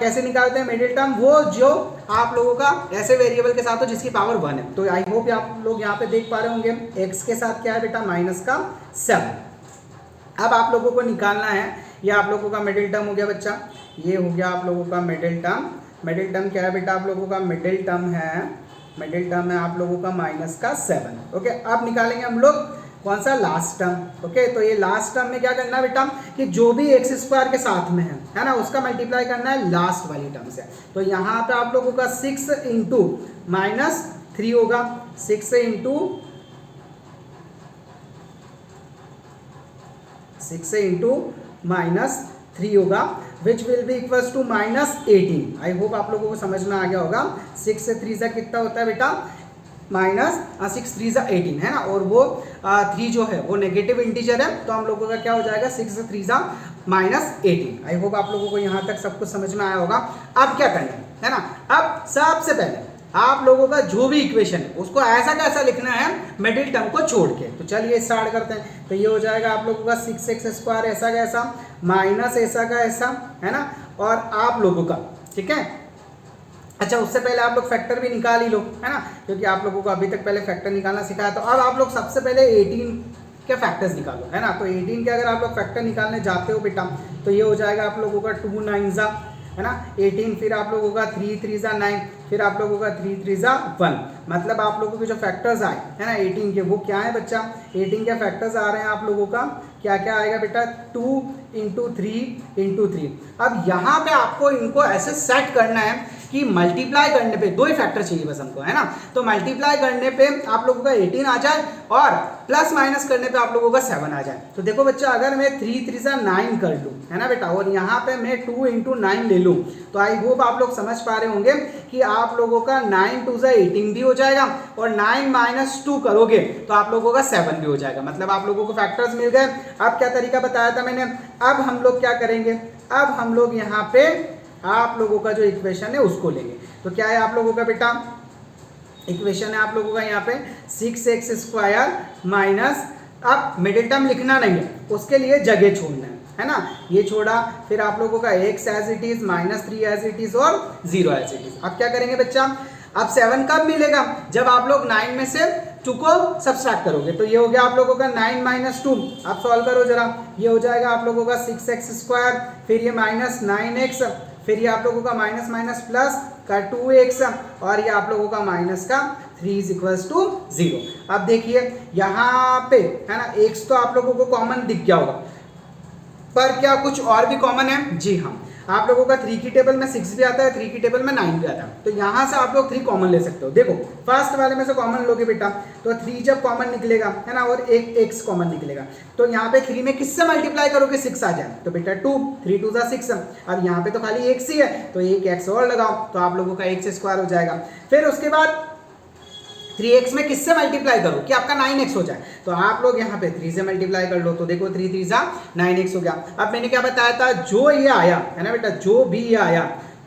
कैसे निकालते हैं मिडिल टर्म, वो जो आप लोगों का ऐसे वेरिएबल के साथ हो जिसकी पावर 1 है। तो आई होप आप लोग यहाँ पे देख पा रहे होंगे x के साथ क्या है बेटा -7। अब आप लोगों को निकालना है, ये आप लोगों का मिडिल टर्म हो गया बच्चा, ये हो गया आप लोगों का मिडिल टर्म। मिडिल टर्म क्या है बेटा आप लोगों का, मिडिल टर्म है आप लोगों का -7। ओके, अब निकालेंगे हम लोग कौन सा, लास्ट टर्म। ओके, तो ये लास्ट टर्म में क्या करना है बेटा कि जो भी x² के साथ में है ना उसका मल्टीप्लाई करना है लास्ट वाली टर्म से। तो यहाँ पे आप लोगों का 6 इंटू -3 होगा, 6 इंटू -3 होगा, which will be equals to -18। I hope आप लोगों को समझ में आ गया होगा। 6 से 3 से कितना होता है बेटा, 6 3 सा 18 है ना, और वो 3 जो है वो नेगेटिव इंटीजर है, तो हम लोगों का क्या हो जाएगा 6 से 3 सा -18। आई होप आप लोगों को यहाँ तक सब कुछ समझ में आया होगा। अब क्या करना है ना, अब सबसे पहले आप लोगों का जो भी इक्वेशन है उसको ऐसा कैसा लिखना है मिडिल टर्म को छोड़ के। तो चलिए स्टार्ट करते हैं। तो ये हो जाएगा आप लोगों का 6x² ऐसा का ऐसा माइनस ऐसा का ऐसा है ना, और आप लोगों का ठीक है। अच्छा, उससे पहले आप लोग फैक्टर भी निकाल ही लो है ना, क्योंकि आप लोगों को अभी तक पहले फैक्टर निकालना सिखाया। तो अब आप लोग सबसे पहले 18 के फैक्टर्स निकालो है ना। तो 18 के अगर आप लोग फैक्टर निकालने जाते हो बेटा तो ये हो जाएगा आप लोगों का 2 9 है ना 18, फिर आप लोगों का 3 3 9, फिर आप लोगों का 3 3 1। मतलब आप लोगों के जो फैक्टर्स आए है ना 18 के, वो क्या है बच्चा, 18 के फैक्टर्स आ रहे हैं आप लोगों का क्या क्या आएगा बेटा, 2 इंटू 3। अब यहाँ पे आपको इनको ऐसे सेट करना है कि मल्टीप्लाई करने पे 2 ही फैक्टर चाहिए बस हमको है ना। तो मल्टीप्लाई करने पे आप लोगों का 18 आ जाए और प्लस माइनस करने पे आप लोगों का 7 आ जाए। तो देखो बच्चा, अगर मैं 3 3 9 कर लूँ है ना बेटा, और यहाँ पे मैं 2 इंटू 9 ले लूँ, तो आई होप आप लोग समझ पा रहे होंगे कि आप लोगों का 9 2 18 भी हो जाएगा, और 9 माइनस 2 करोगे तो आप लोगों का 7 भी हो जाएगा। मतलब आप लोगों को फैक्टर्स मिल गए। अब क्या तरीका बताया था मैंने, अब हम लोग क्या करेंगे, अब हम लोग यहाँ पे आप लोगों का जो इक्वेशन है उसको लेंगे। तो क्या है आप लोगों का बेटा, इक्वेशन है आप लोगों का यहाँ पे 6x² माइनस, अब मिडिल टर्म लिखना नहीं है, उसके लिए जगह छोड़ना है ना। ये छोड़ा, फिर आप लोगों का x as it is, -3 as it is और 0 एज इट इज। अब क्या करेंगे बच्चा, अब 7 कब मिलेगा, जब आप लोग 9 में से 2 को सब्सट्रैक्ट करोगे। तो ये हो गया आप लोगों का 9 - 2। अब सॉल्व करो जरा, ये हो जाएगा आप लोगों का 6x², फिर ये -9x, फिर ये आप लोगों का माइनस माइनस प्लस का 2x, और ये आप लोगों का माइनस का 3 इज इक्वल्स टू 0। अब देखिए यहाँ पे है ना x तो आप लोगों को कॉमन दिख गया होगा, पर क्या कुछ और भी कॉमन है, जी हाँ। आप लोगों का 3 की टेबल में 6 भी आता है, 3 की टेबल में 9 भी आता है। तो यहाँ से आप लोग 3 कॉमन ले सकते हो। देखो फर्स्ट वाले में से कॉमन लोगे बेटा, तो 3 जब कॉमन निकलेगा है ना, और एक x कॉमन निकलेगा, तो यहाँ पे 3 में किससे मल्टीप्लाई करोगे, 6 आ जाए, तो बेटा 2, 3 2 जा 6। अब यहाँ पे तो खाली x ही है, तो एक x और लगाओ, तो आप लोगों का x² हो जाएगा। फिर उसके बाद 3x में किससे मल्टीप्लाई करो कि आपका 9x हो जाए, तो आप लोग यहाँ पे 3 से मल्टीप्लाई कर लो, तो देखो 3 3 जा 9x हो गया। अब मैंने क्या बताया था, जो ये आया है ना बेटा, जो भी ये आया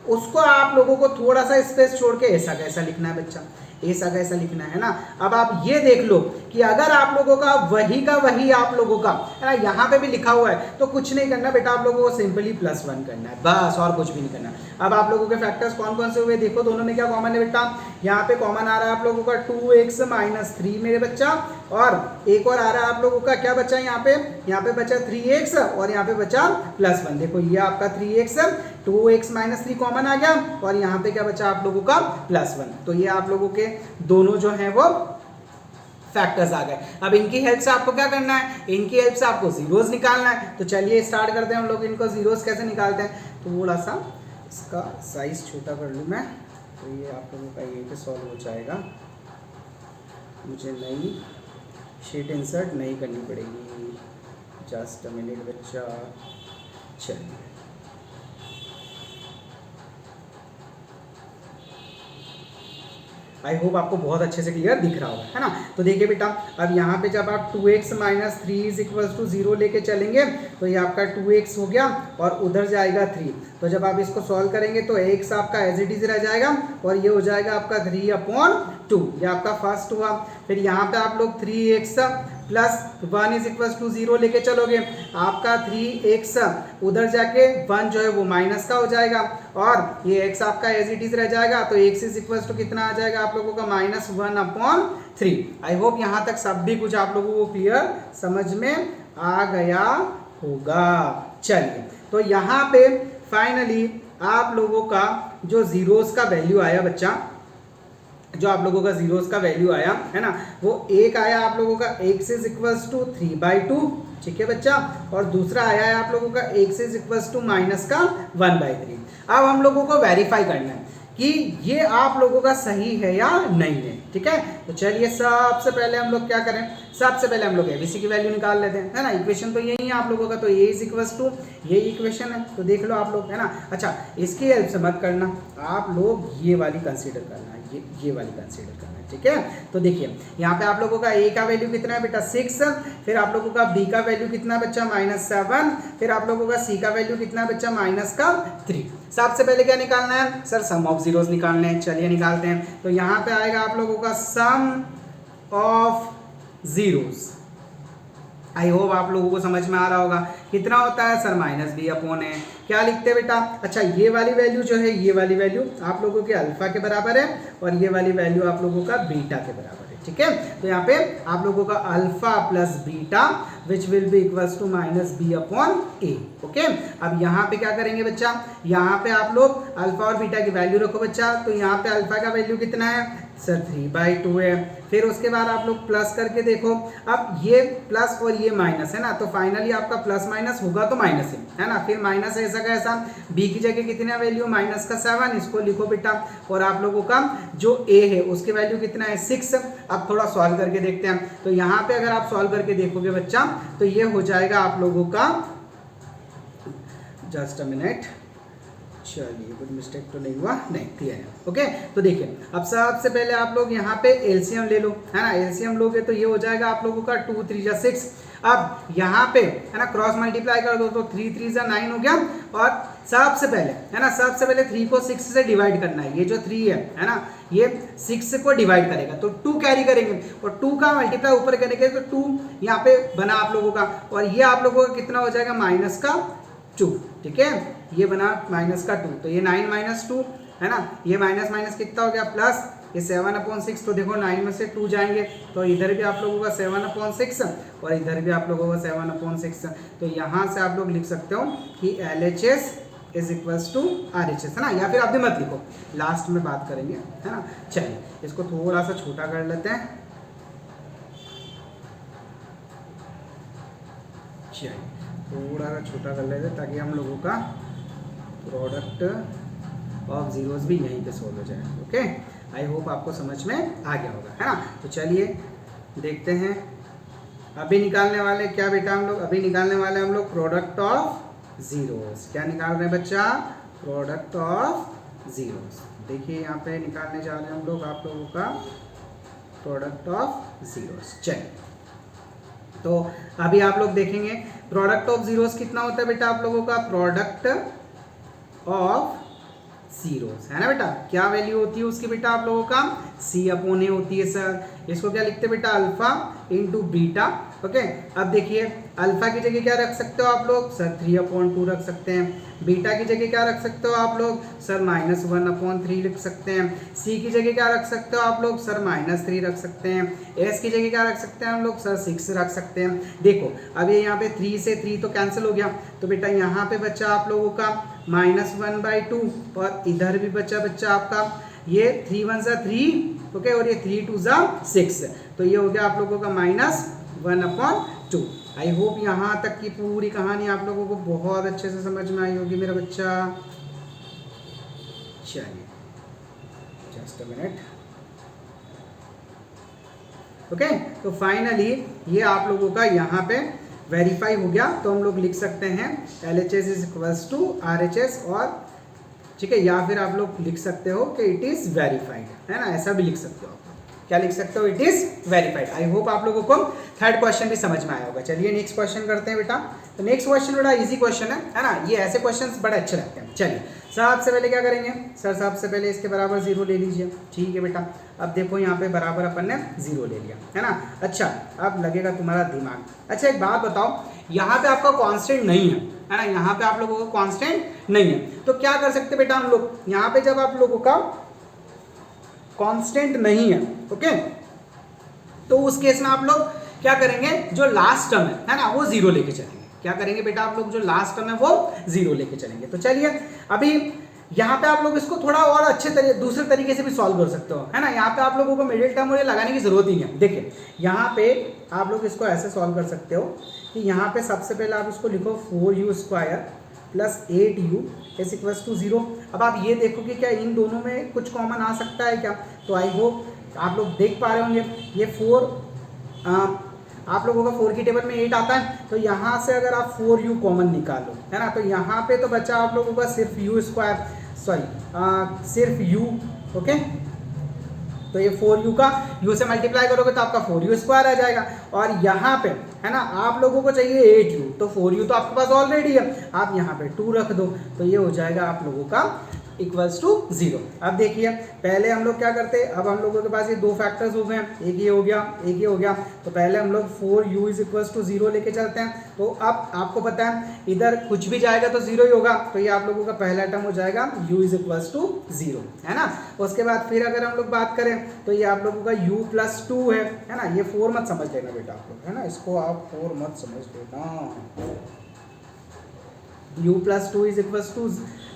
उसको आप लोगों को थोड़ा सा स्पेस छोड़ के ऐसा कैसा लिखना है बच्चा, ऐसा कैसा लिखना है ना। अब आप ये देख लो कि अगर आप लोगों का वही आप लोगों का है ना यहाँ पे भी लिखा हुआ है, तो कुछ नहीं करना बेटा, आप लोगों को सिंपली +1 करना है बस, और कुछ भी नहीं करना। अब आप लोगों के फैक्टर्स कौन कौन से हुए देखो, दोनों में क्या कॉमन है बेटा, यहाँ पे कॉमन आ रहा है आप लोगों का 2x - 3 मेरे बच्चा, और एक और आ रहा है आप लोगों का क्या बचा, यहाँ पे बचा 3x और यहाँ पे बचा +1। देखो ये आपका 3x, 2x - 3 कॉमन आ गया, और यहाँ पे क्या बचा आप लोगों का +1। तो ये आप लोगों के दोनों जो हैं वो फैक्टर्स आ गए। अब इनकी हेल्प से आपको क्या करना है, इनकी हेल्प से आपको जीरोस निकालना है। तो चलिए स्टार्ट करते हैं हम लोग, इनको जीरोस कैसे निकालते हैं। थोड़ा सा इसका साइज छोटा कर लूँ मैं, तो ये आप लोगों का ये पे सॉल्व हो जाएगा। मुझे नई शीट इंसर्ट नहीं करनी पड़ेगी, जस्ट अ मिनट बच्चा। चलिए आई होप आपको बहुत अच्छे से क्लियर दिख रहा होगा, है ना। तो देखिए बेटा, अब यहाँ पे जब आप 2x - 3 = 0 लेके चलेंगे, तो ये आपका 2x हो गया और उधर जाएगा 3। तो जब आप इसको सॉल्व करेंगे तो x आपका एज इट इज रह जाएगा, और ये हो जाएगा आपका 3/2, ये आपका फर्स्ट हुआ। फिर यहाँ पे आप लोग 3x + 1 = 0 लेके चलोगे, आपका 3x उधर जाके 1 जो है वो माइनस का हो जाएगा, और ये x आपका एज इट इज रह जाएगा। तो x = कितना आ जाएगा आप लोगों का, -1/3। आई होप यहाँ तक सब भी कुछ आप लोगों को क्लियर समझ में आ गया होगा। चलिए, तो यहाँ पे फाइनली आप लोगों का जो जीरोस का वैल्यू आया बच्चा, जो आप लोगों का जीरोस का वैल्यू आया है ना, वो एक आया आप लोगों का x = 3/2, ठीक है बच्चा, और दूसरा आया है आप लोगों का x = -1/3। अब हम लोगों को वेरीफाई करना है कि ये आप लोगों का सही है या नहीं है, ठीक है। तो चलिए सबसे पहले हम लोग क्या करें, सबसे पहले हम लोग एबीसी की वैल्यू निकाल लेते हैं, है ना। इक्वेशन तो यही है आप लोगों का, तो ये ये इक्वेशन है, तो देख लो आप लोग, है ना। अच्छा, इसकी हेल्प से मत करना, आप लोग ये वाली कंसीडर करना, ये वाली कंसीडर करना है, ठीक है। तो देखिए यहाँ पे आप लोगों का a का वैल्यू कितना है बेटा 6, फिर आप लोगों का b का वैल्यू कितना है बच्चा -7, फिर आप लोगों का c का वैल्यू कितना है बच्चा -3। सबसे पहले क्या निकालना है सर, सम ऑफ जीरोस निकालने हैं, चलिए निकालते हैं। तो यहाँ पे आएगा आप लोगों का sum of zeros. I hope आप लोगों को समझ में आ रहा होगा। कितना होता है सर, -b/a। क्या लिखते हैं बेटा, अच्छा ये वाली वैल्यू जो है, ये वाली वैल्यू आप लोगों के अल्फा के बराबर है, और ये वाली वैल्यू आप लोगों का बीटा के बराबर है, ठीक है। तो यहाँ पे आप लोगों का alpha + beta which will be equals to -b/a, okay. अब यहाँ पे क्या करेंगे बच्चा, यहाँ पे आप लोग अल्फा और बीटा की वैल्यू रखो बच्चा। तो यहाँ पे अल्फा का वैल्यू कितना है सर, 3/2 है। फिर उसके बाद आप लोग प्लस करके देखो, अब ये प्लस और ये माइनस है ना, तो फाइनली आपका प्लस माइनस होगा तो माइनस है ना। फिर माइनस ऐसा कैसा, b की जगह कितना वैल्यू -7, इसको लिखो बेटा, और आप लोगों का जो a है उसकी वैल्यू कितना है 6। अब थोड़ा सॉल्व करके देखते हैं। तो यहाँ पे अगर आप सॉल्व करके देखोगे बच्चा, तो ये हो जाएगा आप लोगों का, जस्ट अ मिनट, चलिए कुछ मिस्टेक तो नहीं हुआ, नहीं क्लियर है, ओके। तो देखिए अब सबसे पहले आप लोग यहाँ पे एलसीएम ले लो, है ना। एलसीएम लोगे तो ये हो जाएगा आप लोगों का 2 3 जा 6। अब यहाँ पे है ना क्रॉस मल्टीप्लाई कर दो, तो 3 3 जा 9 हो गया। और सबसे पहले है ना, सबसे पहले 3 को 6 से डिवाइड करना है। ये जो 3 है ना, ये 6 को डिवाइड करेगा, तो 2 कैरी करेंगे, और 2 का मल्टीप्लाई ऊपर करेंगे तो 2 यहाँ पे बना आप लोगों का, और ये आप लोगों का कितना हो जाएगा -2, ठीक है। ये बना -2, तो ये 9 - 2 है ना, ये माइनस माइनस कितना हो गया प्लस, ये 7/6। तो देखो 9 में से 2 जाएंगे, तो इधर भी आप लोगों का 7/6 और इधर भी आप लोगों का 7/6। तो यहाँ से आप लोग लिख सकते हो कि LHS = RHS, है ना, या फिर आप भी मत लिखो, लास्ट में बात करेंगे, है ना। चलिए इसको थोड़ा सा छोटा कर लेते हैं, चलिए थोड़ा सा छोटा कर लेते हैं ताकि हम लोगों का प्रोडक्ट ऑफ जीरोस भी यहीं पे सोल्व हो जाएगा। ओके, आई होप आपको समझ में आ गया होगा, है ना। तो चलिए देखते हैं, अभी निकालने वाले क्या बेटा हम लोग, अभी निकालने वाले हम लोग प्रोडक्ट ऑफ जीरोस। क्या निकाल रहे हैं बच्चा, प्रोडक्ट ऑफ जीरोस। देखिए यहाँ पे निकालने जा रहे हैं हम लोग आप लोगों का प्रोडक्ट ऑफ जीरोस। चलिए, तो अभी आप लोग देखेंगे प्रोडक्ट ऑफ जीरोस कितना होता है बेटा आप लोगों का, प्रोडक्ट ऑफ जीरोस, है ना बेटा। क्या वैल्यू होती है उसकी बेटा आप लोगों का, सी अपॉन ए होती है सर। इसको क्या लिखते हैं बेटा, अल्फा इंटू बीटा। ओके, अब देखिए अल्फा की जगह क्या रख सकते हो आप लोग, सर 3/2 रख सकते हैं। बीटा की जगह क्या रख सकते हो आप लोग, सर -1/3 लिख सकते हैं। सी की जगह क्या रख सकते हो आप लोग, सर -3 रख सकते हैं। एस की जगह क्या रख सकते हैं हम लोग, सर 6 रख सकते हैं। देखो अब ये यहाँ पे 3 से 3 तो कैंसिल हो गया, तो बेटा यहाँ पे बच्चा आप लोगों का -1/2 और इधर भी बच्चा आपका ये 3 1 जा 3, ओके, और ये 3 2 जा 6, तो ये हो गया आप लोगों का -1/2। आई होप यहाँ तक की पूरी कहानी आप लोगों को बहुत अच्छे से समझ में आई होगी मेरा बच्चा। चलिए जस्ट अ मिनट। ओके, तो फाइनली ये आप लोगों का यहाँ पे वेरीफाई हो गया। तो हम लोग लिख सकते हैं LHS is equals to RHS, और ठीक है, या फिर आप लोग लिख सकते हो कि इट इज वेरीफाइड, है ना, ऐसा भी लिख सकते हो आप। क्या लिख सकते हो, it is verified. I hope आप लोगों को थर्ड क्वेश्चन भी समझ में आया होगा। चलिए नेक्स्ट क्वेश्चन करते हैं बेटा। तो नेक्स्ट क्वेश्चन बड़ा इजी क्वेश्चन है ना, ये ऐसे क्वेश्चंस बड़े अच्छे लगते हैं। चलिए सबसे पहले क्या करेंगे, सर सबसे पहले इसके बराबर 0 ले लीजिए। ठीक है बेटा, अब देखो यहाँ पे बराबर अपन ने 0 ले लिया, है ना। अच्छा, अब लगेगा तुम्हारा दिमाग। अच्छा एक बात बताओ, यहाँ पे आपका कांस्टेंट नहीं है ना, यहाँ पे आप लोगों का कांस्टेंट नहीं है, तो क्या कर सकते बेटा हम लोग, यहाँ पे जब आप लोगों का कांस्टेंट नहीं है, ओके, तो उस केस में आप लोग क्या करेंगे, जो लास्ट टर्म है ना, वो 0 लेके चलेंगे। क्या करेंगे बेटा आप लोग, जो लास्ट टर्म है वो 0 लेके चलेंगे। तो चलिए अभी यहाँ पे आप लोग इसको थोड़ा और अच्छे दूसरे तरीके से भी सॉल्व कर सकते हो, है ना। यहाँ पे आप लोगों को मिडिल टर्म और ये लगाने की जरूरत ही नहीं है। देखिए यहाँ पे आप लोग इसको ऐसे सॉल्व कर सकते हो कि यहाँ पे सबसे पहले आप इसको लिखो 4u² plus 8u is equals to 0। अब आप ये देखो कि क्या इन दोनों में कुछ कॉमन आ सकता है क्या, तो आई होप आप लोग देख पा रहे होंगे। ये 4 आप लोगों का 4 की टेबल में 8 आता है, तो यहाँ से अगर आप 4u कॉमन निकालो, है ना, तो यहाँ पे तो बचा आप लोगों का सिर्फ सिर्फ u, ओके। तो ये 4u का u से मल्टीप्लाई करोगे तो आपका 4u² आ जाएगा, और यहाँ पे है ना आप लोगों को चाहिए 8u, तो 4u तो आपके पास ऑलरेडी है, आप यहाँ पे 2 रख दो, तो ये हो जाएगा आप लोगों का इक्वल्स टू 0। अब देखिए पहले हम लोग क्या करते हैं, अब हम लोगों के पास ये 2 फैक्टर्स हो गए, एक ये हो गया, एक ये हो गया, तो पहले हम लोग 4u इज इक्वल्स टू 0 लेके चलते हैं। तो अब आपको पता है इधर कुछ भी जाएगा तो 0 ही होगा, तो ये आप लोगों का पहला टर्म हो जाएगा u इज इक्वल्स टू 0, है ना। उसके बाद फिर अगर हम लोग बात करें तो ये आप लोगों का u प्लस 2 है ना। ये 4 मत समझ लेना बेटा आप लोग, है ना, इसको आप 4 मत समझ लेना। u plus 2 is equals to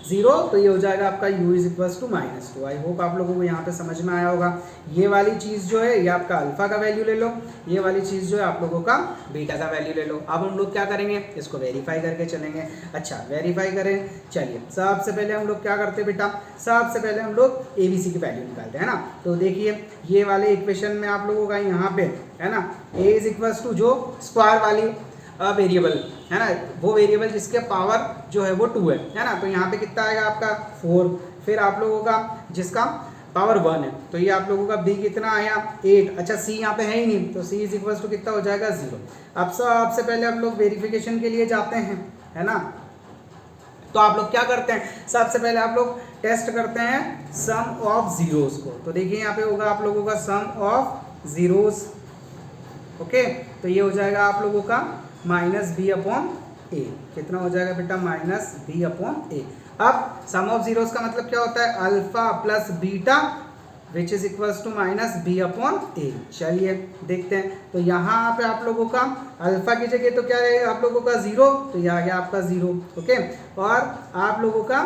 0, तो ये हो जाएगा आपका u is equals to -2। I hope आप लोगों को यहाँ पे समझ में आया होगा। ये वाली चीज़ जो है ये आपका अल्फा का वैल्यू ले लो, ये वाली चीज़ जो है आप लोगों का बीटा का वैल्यू ले लो। अब हम लोग क्या करेंगे, इसको वेरीफाई करके चलेंगे। अच्छा वेरीफाई करें, चलिए सबसे पहले हम लोग क्या करते हैं बेटा, सबसे पहले हम लोग ABC की वैल्यू निकालते हैं ना। तो देखिए ये वाले इक्वेशन में आप लोगों का यहाँ पे है ना a इज इक्वल्स टू जो स्क्वायर वाली वेरिएबल है ना, वो वेरिएबल जिसके पावर जो है वो 2 है ना, तो यहाँ पे कितना आएगा आपका 4। फिर आप लोगों का जिसका पावर 1 है, तो ये आप लोगों का b कितना आया 8। अच्छा c यहाँ पे है ही नहीं, तो c इज इक्वल्स टू कितना हो जाएगा 0। अब सबसे पहले हम लोग वेरिफिकेशन के लिए जाते हैं, है ना। तो आप लोग क्या करते हैं, सबसे पहले आप लोग टेस्ट करते हैं सम ऑफ जीरोस को। तो देखिए यहाँ पे होगा आप लोगों का सम ऑफ जीरोस, ओके, तो ये हो जाएगा आप लोगों का -b/a। कितना हो जाएगा बेटा, -b/a। अब सम ऑफ जीरोस का मतलब क्या होता है, alpha plus beta which is equals to -b/a। चलिए देखते हैं, तो यहाँ पे आप लोगों का अल्फा की जगह तो क्या रहेगा आप लोगों का 0, तो ये आ गया आपका 0, ओके। और आप लोगों का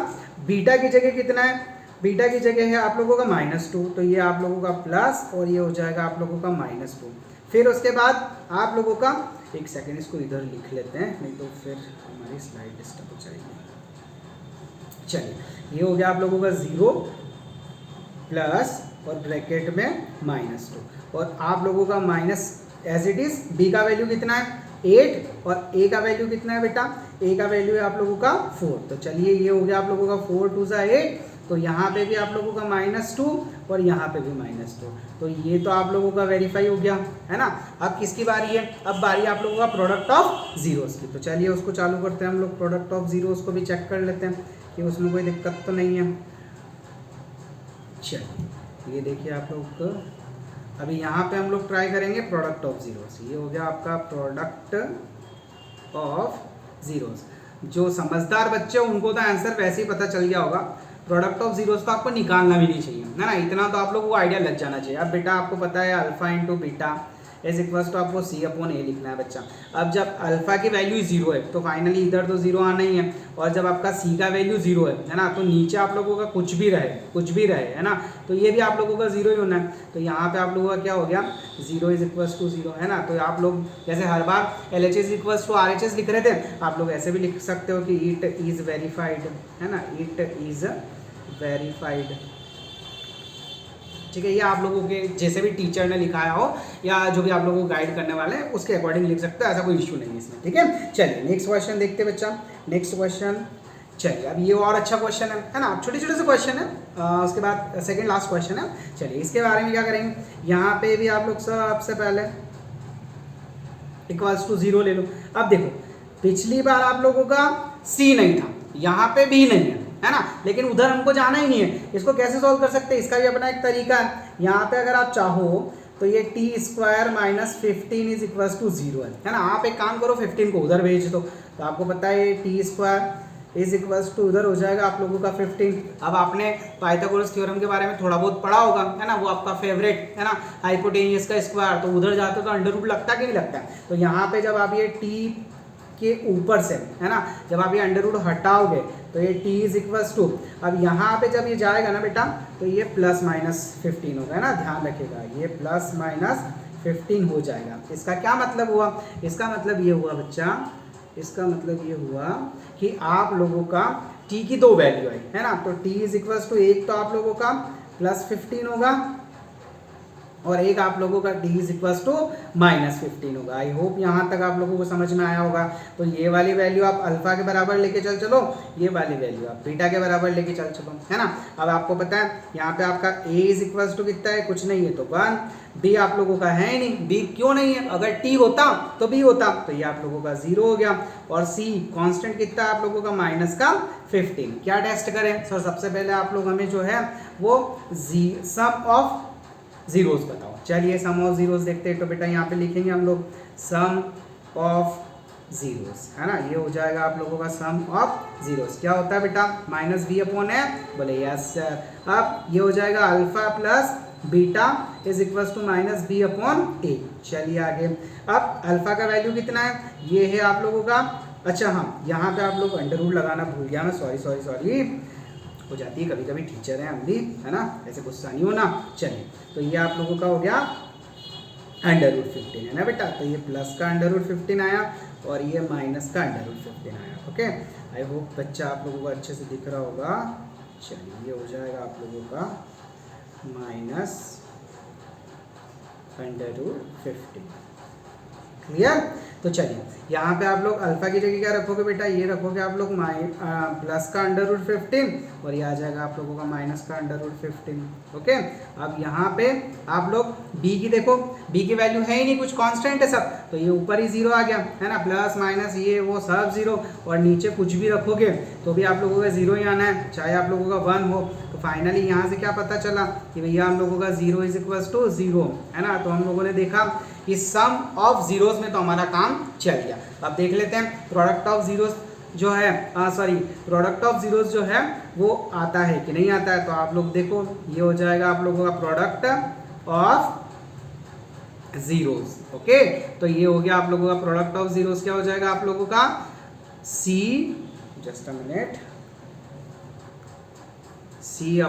बीटा की जगह कितना है, बीटा की जगह है आप लोगों का -2, तो ये आप लोगों का प्लस और ये हो जाएगा आप लोगों का -2। फिर उसके बाद आप लोगों का, एक सेकेंड इसको इधर लिख लेते हैं, नहीं तो फिर हमारी स्लाइड डिस्टर्ब हो जाएगी। चलिए ये हो गया आप लोगों का 0 प्लस और ब्रैकेट में -2 और आप लोगों का minus as it is. B का वैल्यू कितना है 8 और ए का वैल्यू कितना है बेटा, ए का वैल्यू है आप लोगों का 4। तो चलिए ये हो गया आप लोगों का 4 2 सा 8, तो यहाँ पे भी आप लोगों का -2 और यहाँ पे भी -2। तो ये तो आप लोगों का वेरीफाई हो गया है ना। अब किसकी बारी है, अब बारी आप लोगों का प्रोडक्ट ऑफ जीरोस की। तो चलिए उसको चालू करते हैं हम लोग, प्रोडक्ट ऑफ जीरोस को भी चेक कर लेते हैं कि उसमें कोई दिक्कत तो नहीं है। चलिए ये देखिए आप लोग को, अभी यहाँ पे हम लोग ट्राई करेंगे प्रोडक्ट ऑफ जीरोस। ये हो गया आपका प्रोडक्ट ऑफ जीरोस। जो समझदार बच्चे हैं उनको तो आंसर वैसे ही पता चल गया होगा। प्रोडक्ट ऑफ जीरोस को आपको निकालना भी नहीं चाहिए है ना, इतना तो आप लोगों को आइडिया लग जाना चाहिए। अब बेटा आपको पता है alpha into beta is equals to आपको सी अपॉन ए लिखना है बच्चा। अब जब अल्फा की वैल्यू 0 है तो फाइनली इधर तो 0 आना ही है, और जब आपका सी का वैल्यू 0 है ना, तो नीचे आप लोगों का कुछ भी रहे है ना, तो ये भी आप लोगों का 0 ही होना है। तो यहाँ पे आप लोगों का क्या हो गया 0 इज इक्वल्स टू 0 है ना। तो आप लोग जैसे हर बार LHS is equals to RHS लिख रहे थे, आप लोग ऐसे भी लिख सकते हो कि इट इज़ वेरीफाइड है ना, इट इज़ वेरीफाइड। ठीक है, ये आप लोगों के जैसे भी टीचर ने लिखाया हो या जो भी आप लोगों को गाइड करने वाले हैं उसके अकॉर्डिंग लिख सकते हो, ऐसा कोई इश्यू नहीं है इसमें। ठीक है, चलिए नेक्स्ट क्वेश्चन देखते हैं बच्चा। नेक्स्ट क्वेश्चन, चलिए अब ये और अच्छा क्वेश्चन है ना, छोटे छोटे से क्वेश्चन है। उसके बाद सेकंड लास्ट क्वेश्चन है। चलिए इसके बारे में क्या करेंगे, यहाँ पे भी आप लोग सबसे पहले इक्वल्स टू 0 ले लो। अब देखो पिछली बार आप लोगों का सी नहीं था, यहाँ पे भी नहीं है ना, लेकिन उधर हमको जाना ही नहीं है। इसको कैसे सॉल्व कर सकते हैं, इसका भी अपना एक तरीका है। यहाँ पे अगर आप चाहो तो ये t² - 15 इज इक्वल्स टू 0 है ना। आप एक काम करो 15 को उधर भेज दो, तो आपको पता है t² इज इक्वल्स टू उधर हो जाएगा आप लोगों का 15। अब आपने पाइथागोरस थ्योरम के बारे में थोड़ा बहुत पढ़ा होगा है ना, वो आपका फेवरेट है ना, हाइपोटेन्यूस का स्क्वायर। तो उधर जाते तो अंडर रूट लगता कि नहीं लगता है। तो यहाँ पे जब आप ये t के ऊपर से है ना, जब आप ये अंडर रूट हटाओगे तो ये t इज इक्वल्स टू, अब यहाँ पे जब ये जाएगा ना बेटा तो ये +-15 होगा है ना, ध्यान रखिएगा ये +-15 हो जाएगा। इसका क्या मतलब हुआ, इसका मतलब ये हुआ बच्चा, इसका मतलब ये हुआ कि आप लोगों का t की 2 वैल्यू आई है ना, तो t इज इक्वल्स टू एक तो आप लोगों का +15 होगा और एक आप लोगों का d इज इक्वल्स टू -15 होगा। आई होप यहाँ तक आप लोगों को समझ में आया होगा। तो ये वाली वैल्यू आप अल्फा के बराबर लेके चलो, ये वाली वैल्यू आप बीटा के बराबर लेके चलो है ना। अब आपको पता है यहाँ पे आपका a इज इक्वल्स टू कितना है, कुछ नहीं है तो 1। b आप लोगों का है ही नहीं, b क्यों नहीं है, अगर t होता तो b होता, तो ये आप लोगों का 0 हो गया। और c कांस्टेंट कितना है आप लोगों का -15। क्या टेस्ट करें सर, सबसे पहले आप लोग हमें जो है वो सम ऑफ जीरोस बताओ। चलिए सम ऑफ जीरोस देखते हैं। तो बेटा यहाँ पे लिखेंगे हम लोग सम ऑफ जीरोस है ना, ये हो जाएगा आप लोगों का सम ऑफ जीरोस। क्या होता है बेटा -b/a, बोले यस सर। अब ये हो जाएगा alpha plus beta is equals to -b/a। चलिए आगे, अब अल्फा का वैल्यू कितना है, ये है आप लोगों का, अच्छा हाँ यहाँ पे आप लोग अंडर रूट लगाना भूल गया मैं, सॉरी हो जाती है कभी कभी, टीचर हैं हम भी है ना, ऐसे गुस्सा नहीं होना। चलिए तो ये आप लोगों का हो गया √15 है ना बेटा, तो ये प्लस का √15 आया और ये माइनस का √15 आया। ओके, आई होप बच्चा आप लोगों को अच्छे से दिख रहा होगा। चलिए ये हो जाएगा आप लोगों का -√15। क्लियर। तो चलिए यहाँ पे आप लोग अल्फा की जगह क्या रखोगे बेटा, ये रखोगे आप लोग प्लस का √15 और ये आ जाएगा आप लोगों का माइनस का √15। ओके, अब यहाँ पे आप लोग b की देखो, b की वैल्यू है ही नहीं, कुछ कांस्टेंट है सब, तो ये ऊपर ही 0 आ गया है ना, प्लस माइनस ये वो सब 0, और नीचे कुछ भी रखोगे तो भी आप लोगों का 0 ही आना है, चाहे आप लोगों का 1 हो। तो फाइनली यहाँ से क्या पता चला कि भैया हम लोगों का 0 इज इक्वल्स टू 0 है ना। तो हम लोगों ने देखा कि सम ऑफ जीरोस में तो हमारा काम चल गया। अब देख लेते हैं प्रोडक्ट ऑफ जीरोस जो है, प्रोडक्ट ऑफ जीरोस जो है वो आता है कि नहीं आता है। तो आप लोग देखो ये हो जाएगा आप लोगों का प्रोडक्ट ऑफ जीरोस। ओके, तो ये हो गया आप लोगों का प्रोडक्ट ऑफ जीरोस। क्या हो जाएगा आप लोगों का c, just a minute, c/a।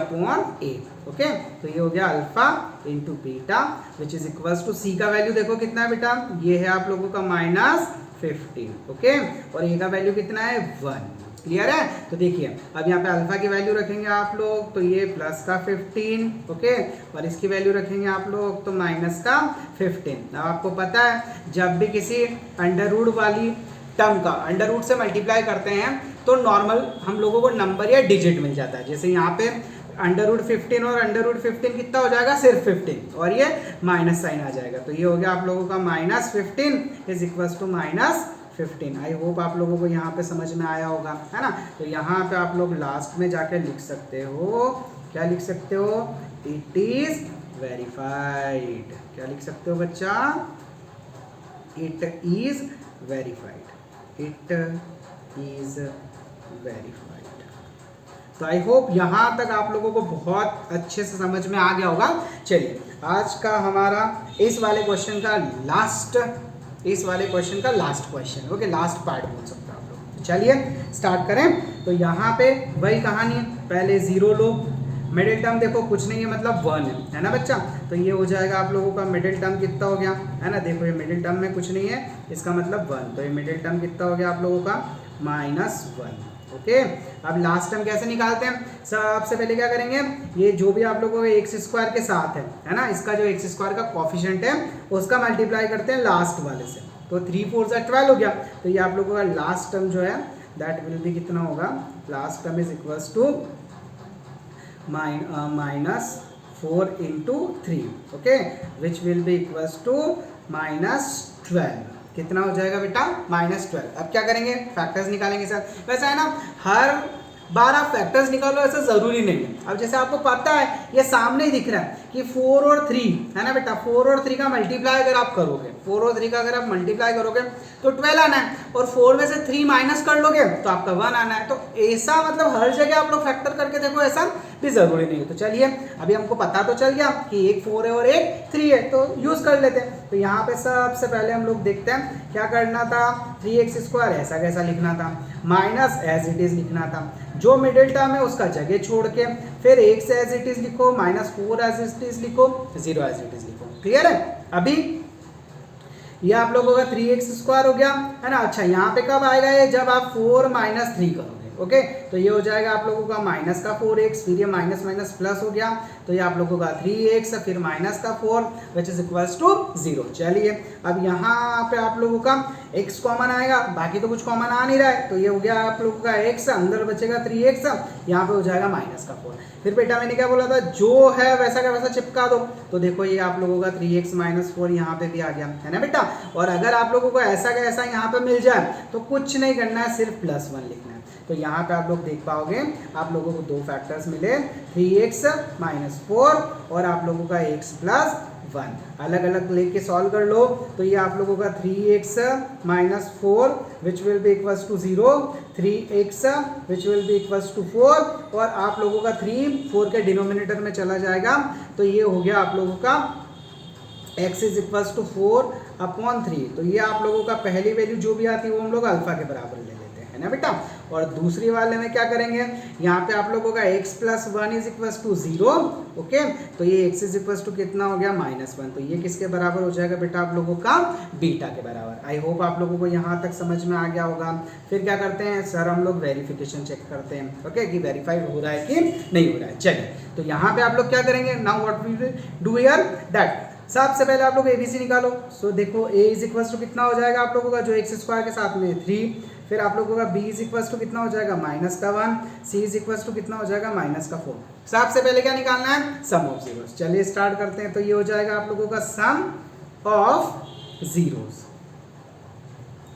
Okay, तो ये हो गया alpha into beta which is equals to, c का वैल्यू देखो कितना है बेटा, ये है आप लोगों का -15। ओके, और a का वैल्यू कितना है 1। क्लियर है? तो देखिए अब यहाँ पे अल्फा की वैल्यू रखेंगे आप लोग तो ये प्लस का 15, ओके, और इसकी वैल्यू रखेंगे आप लोग तो माइनस का 15। अब आपको पता है जब भी किसी अंडर रूट वाली टर्म का अंडर रूट से मल्टीप्लाई करते हैं तो नॉर्मल हम लोगों को नंबर या डिजिट मिल जाता है। जैसे यहाँ पे अंडर रूट 15 और अंडर रूट 15 कितना हो जाएगा, सिर्फ 15, और ये माइनस साइन आ जाएगा। तो ये हो गया आप लोगों का -15 is equal to -15। I hope आप लोगों को यहाँ पे समझ में आया होगा, है ना? तो यहाँ पे आप लोग लास्ट में जाके लिख सकते हो, क्या लिख सकते हो, इट इज वेरीफाइड। क्या लिख सकते हो बच्चा, it is verified, it is verified. तो आई होप यहाँ तक आप लोगों को बहुत अच्छे से समझ में आ गया होगा। चलिए आज का हमारा इस वाले क्वेश्चन का last question, okay, last part बोल सकते हो आप लोग। चलिए स्टार्ट करें। तो यहाँ पे वही कहानी है, पहले 0 लो, मिडिल टर्म देखो कुछ नहीं है मतलब 1 है ना बच्चा। तो ये हो जाएगा आप लोगों का मिडिल टर्म कितना हो गया, है ना? देखो ये मिडिल टर्म में कुछ नहीं है, इसका मतलब 1, तो ये मिडिल टर्म कितना हो गया आप लोगों का -1, ओके। अब लास्ट टर्म कैसे निकालते हैं, सबसे पहले क्या करेंगे, ये जो भी आप लोगों को एक्स स्क्वायर के साथ है ना, इसका जो एक्स स्क्वायर का कोफिशिएंट है उसका मल्टीप्लाई करते हैं लास्ट वाले से। तो 3 4 12 हो गया। तो ये आप लोगों का लास्ट टर्म जो है दैट विल बी कितना होगा, last term is equals to -4 into 3, okay, which will be equals to -12। कितना हो जाएगा बेटा, -12। अब क्या करेंगे, फैक्टर्स निकालेंगे सर। वैसा है ना, हर बार आप फैक्टर्स निकालो ऐसा ज़रूरी नहीं है। अब जैसे आपको पता है ये सामने ही दिख रहा है कि 4 और 3 है ना बेटा, 4 और 3 का मल्टीप्लाई अगर आप करोगे, 4 और 3 का अगर आप मल्टीप्लाई करोगे तो 12 आना है, और 4 में से 3 माइनस कर लोगे तो आपका 1 आना है। तो ऐसा मतलब हर जगह आप लोग फैक्टर करके देखो, ऐसा भी ज़रूरी नहीं है। तो चलिए अभी हमको पता तो चल गया कि एक 4 है और एक 3 है, तो यूज़ कर लेते हैं। तो यहाँ पे सबसे पहले हम लोग देखते हैं क्या करना था, 3x² ऐसा कैसा लिखना था, माइनस एज इट इज़ लिखना था, जो मिडिल टर्म है उसका जगह छोड़ के, फिर x एज इट इज़ लिखो, -4 एज इट इज़ लिखो, 0 एज इट इज़ लिखो। क्लियर है? अभी ये आप लोगों का 3x² हो गया, है ना। अच्छा यहाँ पे कब आएगा ये, जब आप 4 - 3 करोगे, ओके। तो ये हो जाएगा आप लोगों का माइनस का 4x, फिर ये माइनस माइनस प्लस हो गया, तो ये आप लोगों का 3x, फिर माइनस का 4 विच इज इक्वल्स टू 0। चलिए अब यहाँ पे आप लोगों का x कॉमन आएगा, बाकी तो कुछ कॉमन आ नहीं रहा है, तो ये हो गया आप लोगों का x, अंदर बचेगा 3x, यहाँ पे हो जाएगा माइनस का 4। फिर बेटा मैंने क्या बोला था, जो है वैसा का वैसा चिपका दो। तो देखो ये आप लोगों का 3x - 4 यहाँ पे भी आ गया, है ना बेटा। और अगर आप लोगों को ऐसा का ऐसा यहाँ पे मिल जाए तो कुछ नहीं करना है, सिर्फ +1 लिखना है। तो यहाँ पे आप लोग देख पाओगे आप लोगों को 2 फैक्टर्स मिले, 3x - 4 और आप लोगों का x + 1। अलग अलग लेके सॉल्व कर लो। तो ये आप लोगों का 3x - 4 which will be equals to 0, 3x which will be equals to 4, और आप लोगों का 3 4 के डिनोमिनेटर में चला जाएगा। तो ये हो गया आप लोगों का x इज इक्वल्स टू 4/3। तो ये आप लोगों का पहली वैल्यू जो भी आती है वो हम लोग अल्फा के बराबर ले लेते हैं, है ना बेटा। और दूसरी वाले में क्या करेंगे, यहाँ पे आप लोगों का x + 1 is equals to 0, okay. तो ये x इज इक्वल्स टू कितना हो गया, -1। तो ये किसके बराबर हो जाएगा बेटा, आप लोगों का बीटा के बराबर। आई होप आप लोगों को यहाँ तक समझ में आ गया होगा। फिर क्या करते हैं सर, हम लोग वेरिफिकेशन चेक करते हैं, ओके, कि वेरीफाई हो रहा है कि नहीं हो रहा है। चलिए तो यहाँ पे आप लोग क्या करेंगे, now what we will do here that, सबसे पहले आप लोग ABC निकालो। सो देखो a इज इक्वल्स टू कितना हो जाएगा आप लोगों का, जो x² के साथ में 3, फिर आप लोगों का b इज इक्वल्स टू कितना हो जाएगा, -1, c इज इक्वल्स टू कितना हो जाएगा, -4। सबसे पहले क्या निकालना है, सम ऑफ जीरोस। चलिए स्टार्ट करते हैं। तो ये हो जाएगा आप लोगों का sum of zeros,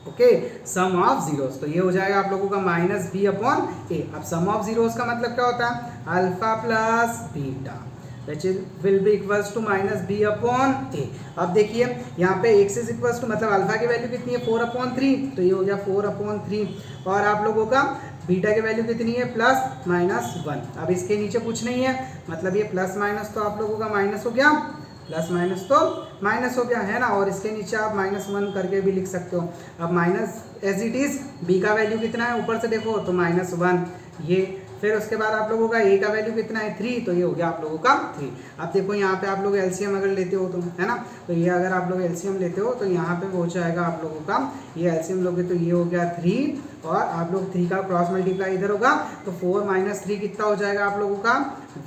okay, sum of zeros. तो ये हो जाएगा आप लोगों का -b/a। अब सम ऑफ जीरोस का मतलब क्या होता है, alpha plus beta which will be equals to -b/a। अब देखिए यहाँ पे x इज इक्वल्स टू मतलब अल्फा की वैल्यू कितनी है, 4/3, तो ये हो गया 4/3, और आप लोगों का बीटा की वैल्यू कितनी है, +-1। अब इसके नीचे कुछ नहीं है, मतलब ये प्लस माइनस तो आप लोगों का माइनस हो गया, प्लस माइनस तो माइनस हो गया, है ना। और इसके नीचे आप -1 करके भी लिख सकते हो। अब minus as it is, b का वैल्यू कितना है ऊपर से देखो तो -1, ये। फिर उसके बाद आप लोगों का a का वैल्यू कितना है, 3, तो ये हो गया आप लोगों का 3। अब देखो यहाँ पे आप लोग एलसीएम अगर लेते हो तो, है ना, तो ये अगर आप लोग एलसीएम लेते हो तो यहाँ पे हो जाएगा आप लोगों का, ये एलसीएम लोगे तो ये हो गया 3 और आप लोग 3 का क्रॉस मल्टीप्लाई इधर होगा तो 4 माइनस 3 कितना हो जाएगा आप लोगों का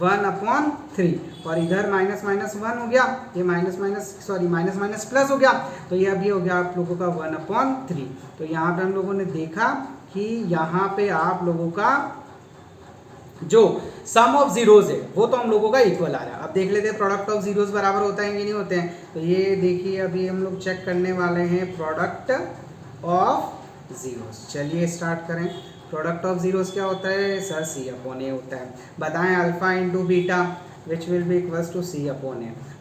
1/3 और इधर माइनस माइनस 1 हो गया, ये माइनस माइनस प्लस हो गया तो ये अभी हो गया आप लोगों का 1/3। तो यहाँ पे हम लोगों ने देखा कि यहाँ पे आप लोगों का जो सम ऑफ जीरोज है वो तो हम लोगों का इक्वल आ रहा है। अब देख लेते हैं प्रोडक्ट ऑफ जीरोज बराबर होता है कि नहीं होते हैं। तो ये देखिए अभी हम लोग चेक करने वाले हैं प्रोडक्ट ऑफ जीरोज। चलिए स्टार्ट करें। प्रोडक्ट ऑफ जीरोज क्या होता है सर C/A होता है। बताएं alpha into beta which will be equals to C/A।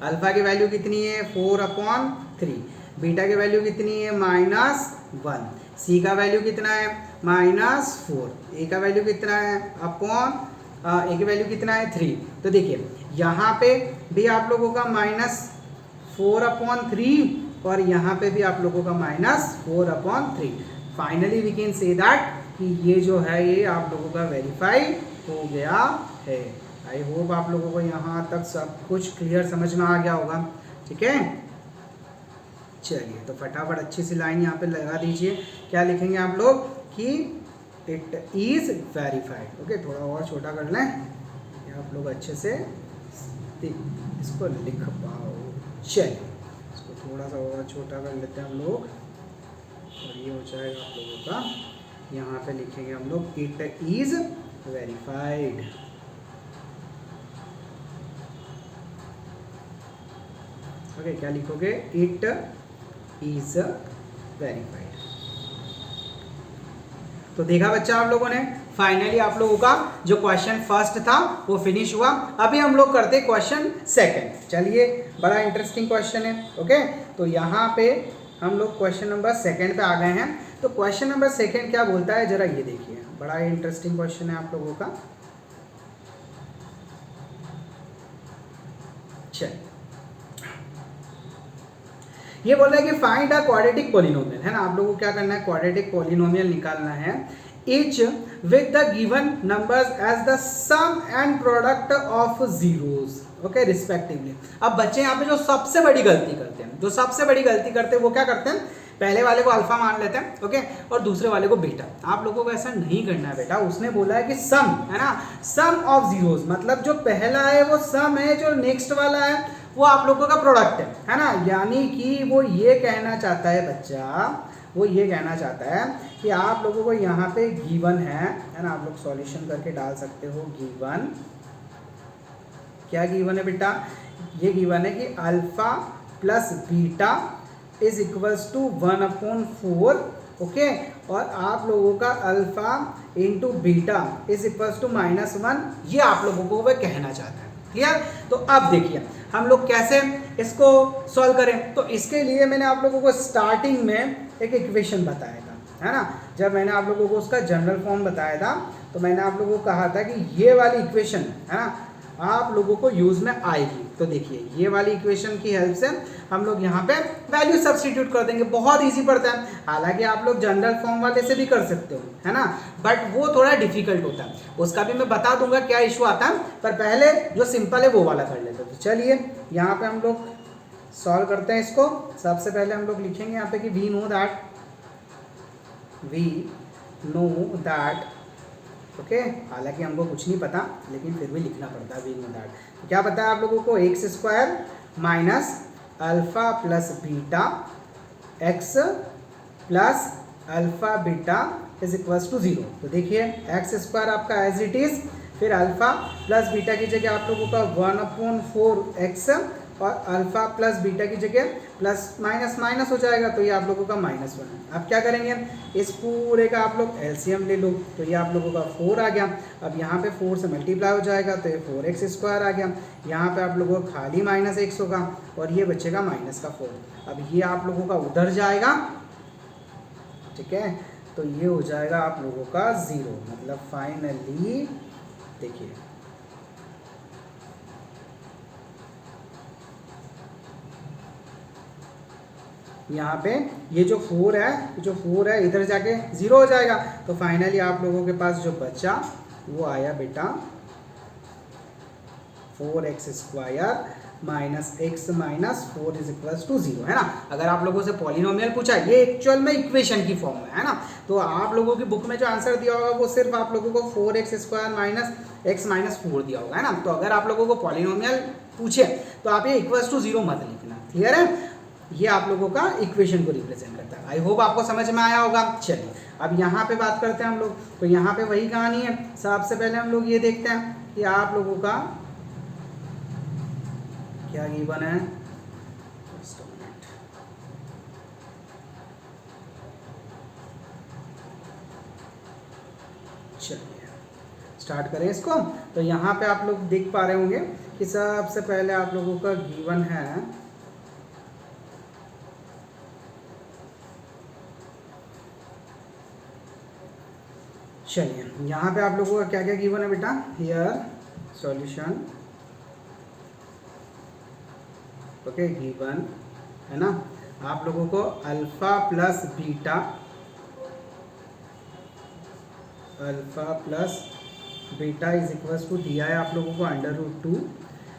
Alpha की वैल्यू कितनी है 4/3, बीटा की वैल्यू कितनी है -1, सी का वैल्यू कितना है -4, ए का वैल्यू कितना है ए की वैल्यू कितना है 3। तो देखिए यहाँ पे भी आप लोगों का -4/3 और यहाँ पे भी आप लोगों का -4/3। Finally we can say that कि ये जो है ये आप लोगों का वेरीफाई हो गया है। आई होप आप लोगों को यहाँ तक सब कुछ क्लियर समझ में आ गया होगा। ठीक है, चलिए तो फटाफट अच्छी सी लाइन यहाँ पे लगा दीजिए। क्या लिखेंगे आप लोग कि इट इज़ वेरीफाइड। ओके, थोड़ा और छोटा कर लें ये आप लोग अच्छे से इसको लिख पाओ। चलिए इसको थोड़ा सा और छोटा कर लेते हैं हम लोग और ये हो जाएगा आप लोगों का, यहाँ पे लिखेंगे हम लोग इट इज़ वेरीफाइड। ओके, क्या लिखोगे इट इज वेरीफाइड। तो देखा बच्चा आप लोगों ने, फाइनली आप लोगों का जो क्वेश्चन फर्स्ट था वो फिनिश हुआ। अभी हम लोग करते क्वेश्चन सेकंड। चलिए, बड़ा इंटरेस्टिंग क्वेश्चन है। ओके, तो यहाँ पे हम लोग क्वेश्चन नंबर सेकंड पे आ गए हैं। तो क्वेश्चन नंबर सेकंड क्या बोलता है जरा ये देखिए, बड़ा इंटरेस्टिंग क्वेश्चन है आप लोगों का। चलिए, ये बोल रहा है कि फाइंड अ क्वाड्रेटिक पॉलिनोमियल, है ना। आप लोगों को क्या करना है, क्वाड्रेटिक पॉलिनोमियल निकालना है each with the given numbers as the sum and product of zeros, okay, respectively। अब बच्चे यहाँ पे जो सबसे बड़ी गलती करते हैं वो क्या करते हैं, पहले वाले को अल्फा मान लेते हैं, ओके, और दूसरे वाले को बीटा। आप लोगों को ऐसा नहीं करना है बेटा। उसने बोला है कि सम, है ना, सम ऑफ जीरोस, मतलब जो पहला है वो सम है, जो नेक्स्ट वाला है वो आप लोगों का प्रोडक्ट है ना। यानी कि वो ये कहना चाहता है बच्चा, वो ये कहना चाहता है कि आप लोगों को यहाँ पे गिवन है ना, आप लोग सॉल्यूशन करके डाल सकते हो। गिवन क्या गिवन है बेटा, ये गिवन है कि alpha plus beta is equals to 1/4, okay, और आप लोगों का alpha into beta is equals to -1, ये आप लोगों को वह कहना चाहता है। क्लियर। तो अब देखिए हम लोग कैसे इसको सॉल्व करें। तो इसके लिए मैंने आप लोगों को स्टार्टिंग में एक इक्वेशन बताया था, है ना। जब मैंने आप लोगों को उसका जनरल फॉर्म बताया था तो मैंने आप लोगों को कहा था कि ये वाली इक्वेशन, है ना, आप लोगों को यूज़ में आएगी। तो देखिए ये वाली इक्वेशन की हेल्प से हम लोग यहाँ पे वैल्यू सब्स्टिट्यूट कर देंगे। बहुत इजी पड़ता है, हालांकि आप लोग जनरल फॉर्म वाले से भी कर सकते हो, है ना, बट वो थोड़ा डिफिकल्ट होता है। उसका भी मैं बता दूंगा क्या इशू आता है, पर पहले जो सिंपल है वो वाला कर लेते हैं। तो चलिए यहाँ पे हम लोग सॉल्व करते हैं इसको। सबसे पहले हम लोग लिखेंगे यहाँ पे कि वी नो दैट, ओके, हालांकि हमको कुछ नहीं पता लेकिन फिर भी लिखना पड़ता है वी नो दैट। तो क्या पता है आप लोगों को, x² minus alpha plus beta x plus alpha beta is equals to 0। तो देखिए x² आपका एज इट इज, फिर अल्फा प्लस बीटा की जगह आप लोगों का 1/4x और अल्फा प्लस बीटा की जगह प्लस माइनस माइनस हो जाएगा, तो ये आप लोगों का -1। अब क्या करेंगे, इस पूरे का आप लोग एलसीएम ले लो, तो ये आप लोगों का 4 आ गया। अब यहाँ पे 4 से मल्टीप्लाई हो जाएगा तो ये 4x² आ गया। यहाँ पे आप लोगों को खाली -x होगा और ये बचेगा -4। अब ये आप लोगों का उधर जाएगा, ठीक है, तो ये हो जाएगा आप लोगों का 0। मतलब फाइनली देखिए यहाँ पे ये जो 4 है इधर जाके 0 हो जाएगा। तो फाइनली आप लोगों के पास जो बचा वो आया बेटा 4x² minus x minus 4 is equals to 0, है ना। अगर आप लोगों से पॉलिनोमियल पूछा, ये एक्चुअल में इक्वेशन की फॉर्म में है ना, तो आप लोगों की बुक में जो आंसर दिया होगा वो सिर्फ आप लोगों को 4x² माइनस एक्स माइनस 4 दिया होगा, है ना। तो अगर आप लोगों को पॉलिनोमियल पूछे तो आप ये इक्वल्स टू 0 मत लिखना, क्लियर है। ये आप लोगों का इक्वेशन को रिप्रेजेंट करता है। आई होप आपको समझ में आया होगा। चलिए अब यहाँ पे बात करते हैं हम लोग। तो यहाँ पे वही कहानी है। सबसे पहले हम लोग ये देखते हैं कि आप लोगों का क्या गिवन है। चलिए स्टार्ट करें इसको। तो यहाँ पे आप लोग देख पा रहे होंगे कि सबसे पहले आप लोगों का गिवन है, चलिए यहाँ पे आप लोगों का क्या क्या गिवन है बेटा। हियर सॉल्यूशन, ओके, गिवन है ना। आप लोगों को alpha plus beta, alpha plus beta is equals to दिया है आप लोगों को √2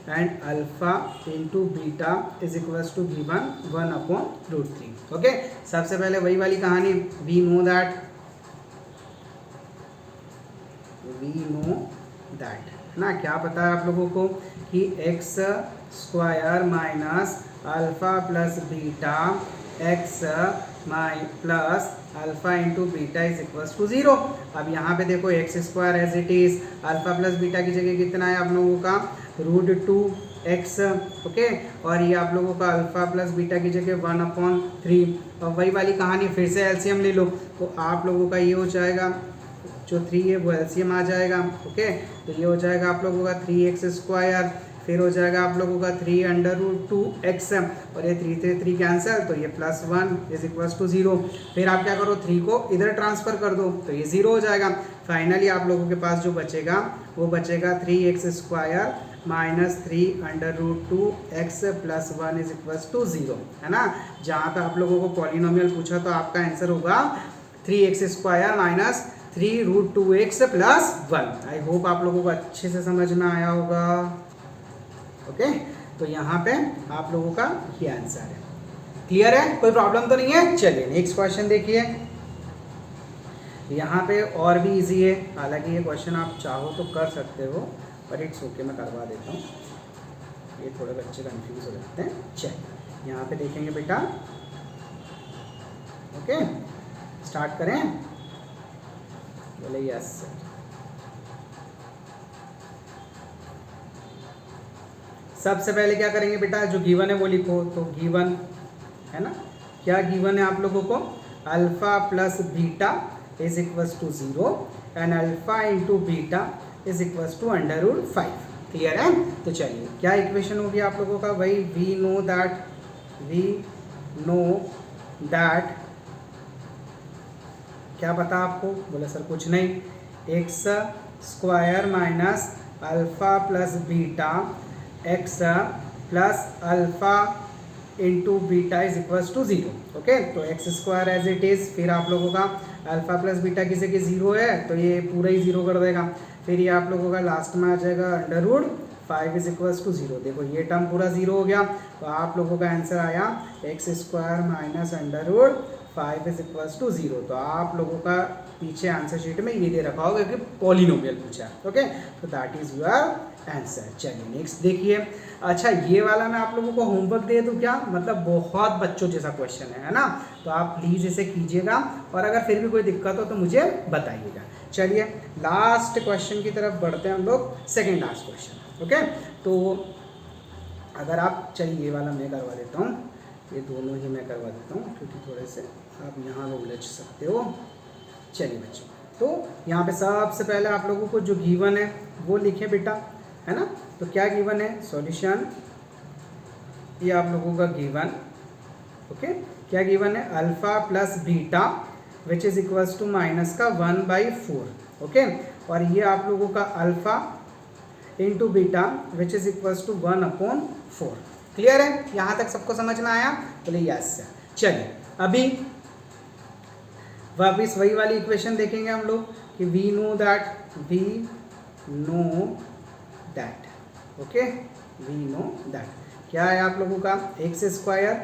and alpha into beta is equals to given 1/√3। Okay, सबसे पहले वही वाली कहानी, वी नो दैट है ना। क्या पता है आप लोगों को कि x² minus alpha plus beta x plus alpha into beta is equals to 0। अब यहाँ पे देखो x² as it is, alpha plus beta की जगह कितना है आप लोगों का √2x, ओके, और ये आप लोगों का अल्फा प्लस बीटा की जगह 1/3। और वही वाली कहानी, फिर से एलसीएम ले लो तो आप लोगों का ये हो जाएगा, जो 3 है वो एलसीएम आ जाएगा, ओके। तो ये हो जाएगा आप लोगों का 3x², फिर हो जाएगा आप लोगों का 3√2x, और ये 3 से 3 कैंसिल, तो ये +1 इज इक्वल्स टू 0। फिर आप क्या करो, 3 को इधर ट्रांसफ़र कर दो तो ये 0 हो जाएगा। फाइनली आप लोगों के पास जो बचेगा वो बचेगा 3x² minus 3√2x plus 1 is equals to 0, है ना। जहाँ पे आप लोगों को पॉलिनोमियल पूछा तो आपका आंसर होगा 3x² माइनस 3√2x प्लस 1। आई होप आप लोगों को अच्छे से समझ में आया होगा, ओके। तो यहाँ पे आप लोगों का ये आंसर है, क्लियर है, कोई प्रॉब्लम तो नहीं है। चलिए नेक्स्ट क्वेश्चन देखिए। यहाँ पे और भी इजी है, हालांकि ये क्वेश्चन आप चाहो तो कर सकते हो, पर इट्स ओके, मैं करवा देता हूँ, ये थोड़े बच्चे कंफ्यूज हो जाते हैं। चलिए यहाँ पे देखेंगे बेटा, ओके, स्टार्ट करें। बोले यस सर। सबसे पहले क्या करेंगे बेटा, जो गिवन है वो लिखो। तो गिवन है ना, क्या गिवन है आप लोगों को, alpha plus beta is equals to 0 and alpha into beta is equals to √5, clear है। तो चलिए क्या इक्वेशन होगी आप लोगों का, भाई वी नो दैट, क्या पता आपको, बोले सर कुछ नहीं, x² minus alpha plus beta x plus alpha into beta is equals to 0, okay. तो x² एज इट इज़, फिर आप लोगों का अल्फा प्लस बीटा किसी के 0 है तो ये पूरा ही 0 कर देगा। फिर ये आप लोगों का लास्ट में आ जाएगा √5 इज इक्वल्स टू 0। देखो ये टर्म पूरा 0 हो गया, तो आप लोगों का आंसर आया x² minus √5 is equals to 0। तो आप लोगों का पीछे आंसर शीट में ये दे रखा होगा कि पॉलिनोमियल पूछा, ओके। तो दैट इज योर आंसर। चलिए नेक्स्ट देखिए। अच्छा ये वाला मैं आप लोगों को होमवर्क दे दूँ क्या, मतलब बहुत बच्चों जैसा क्वेश्चन है ना, तो आप प्लीज़ इसे कीजिएगा, और अगर फिर भी कोई दिक्कत हो तो मुझे बताइएगा। चलिए लास्ट क्वेश्चन की तरफ बढ़ते हैं हम लोग, सेकेंड लास्ट क्वेश्चन, ओके। तो अगर आप, चलिए ये वाला मैं करवा देता हूँ, ये दोनों ही मैं करवा देता हूँ क्योंकि थोड़े से आप यहाँ पे उलझ सकते हो। चलिए बच्चों, तो यहाँ पे सबसे पहले आप लोगों को जो गिवन है वो लिखे बेटा, है ना। तो क्या गिवन है, सॉल्यूशन, ये आप लोगों का गिवन, ओके। क्या गिवन है, alpha plus beta which is equals to minus का 1/4, ओके। और ये आप लोगों का alpha into beta which is equals to 1/4, clear है। यहाँ तक सबको समझ में आया, बोले यस। चलिए अभी वापिस वही वाली इक्वेशन देखेंगे हम लोग कि we know that, okay, we know that. क्या है आप लोगों का x square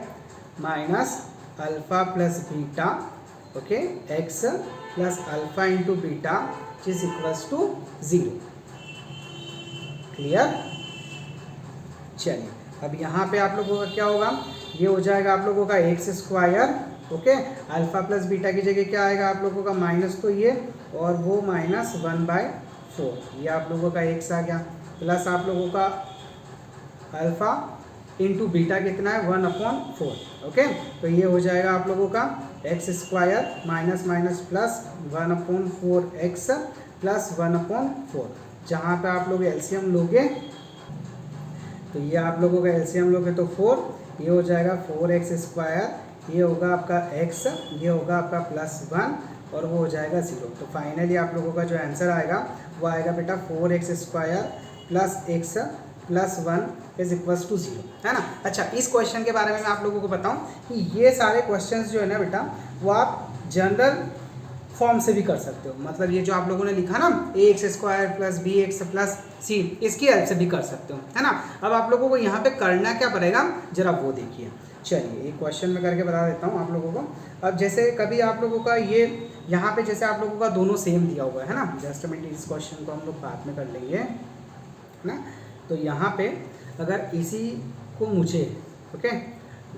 minus alpha plus beta, okay, x plus alpha into beta is equals to 0। Clear? चलिए अब यहाँ पे आप लोगों का क्या होगा, ये हो जाएगा आप लोगों का x square, okay, alpha plus beta की जगह क्या आएगा आप लोगों का माइनस, तो ये और वो माइनस 1/4, ये आप लोगों का एक्स आ गया, प्लस आप लोगों का अल्फ़ा इंटू बीटा कितना है 1/4, ओके। तो ये हो जाएगा आप लोगों का x square minus minus plus 1/4 x plus 1/4, जहाँ पे आप लोग एलसीएम लोगे तो ये आप लोगों का एलसीएम लोगे तो 4, ये हो जाएगा 4x स्क्वायर, ये होगा आपका x, ये होगा आपका +1 और वो हो जाएगा 0। तो फाइनली आप लोगों का जो आंसर आएगा वो आएगा बेटा 4x square plus x plus 1 is equals to 0, है ना। अच्छा, इस क्वेश्चन के बारे में मैं आप लोगों को बताऊं कि ये सारे क्वेश्चंस जो है ना बेटा वो आप जनरल फॉर्म से भी कर सकते हो, मतलब ये जो आप लोगों ने लिखा ना ax square plus B X plus C, इसकी हेल्प से भी कर सकते हो, है ना। अब आप लोगों को यहाँ पे करना क्या पड़ेगा जरा वो देखिए। चलिए एक क्वेश्चन में करके बता देता हूँ आप लोगों को। अब जैसे कभी आप लोगों का ये यहाँ पे जैसे आप लोगों का दोनों सेम दिया हुआ है ना, जस्ट मिनट, इस क्वेश्चन को हम लोग बाद में कर लेंगे, है ना। तो यहाँ पे अगर इसी को मुझे ओके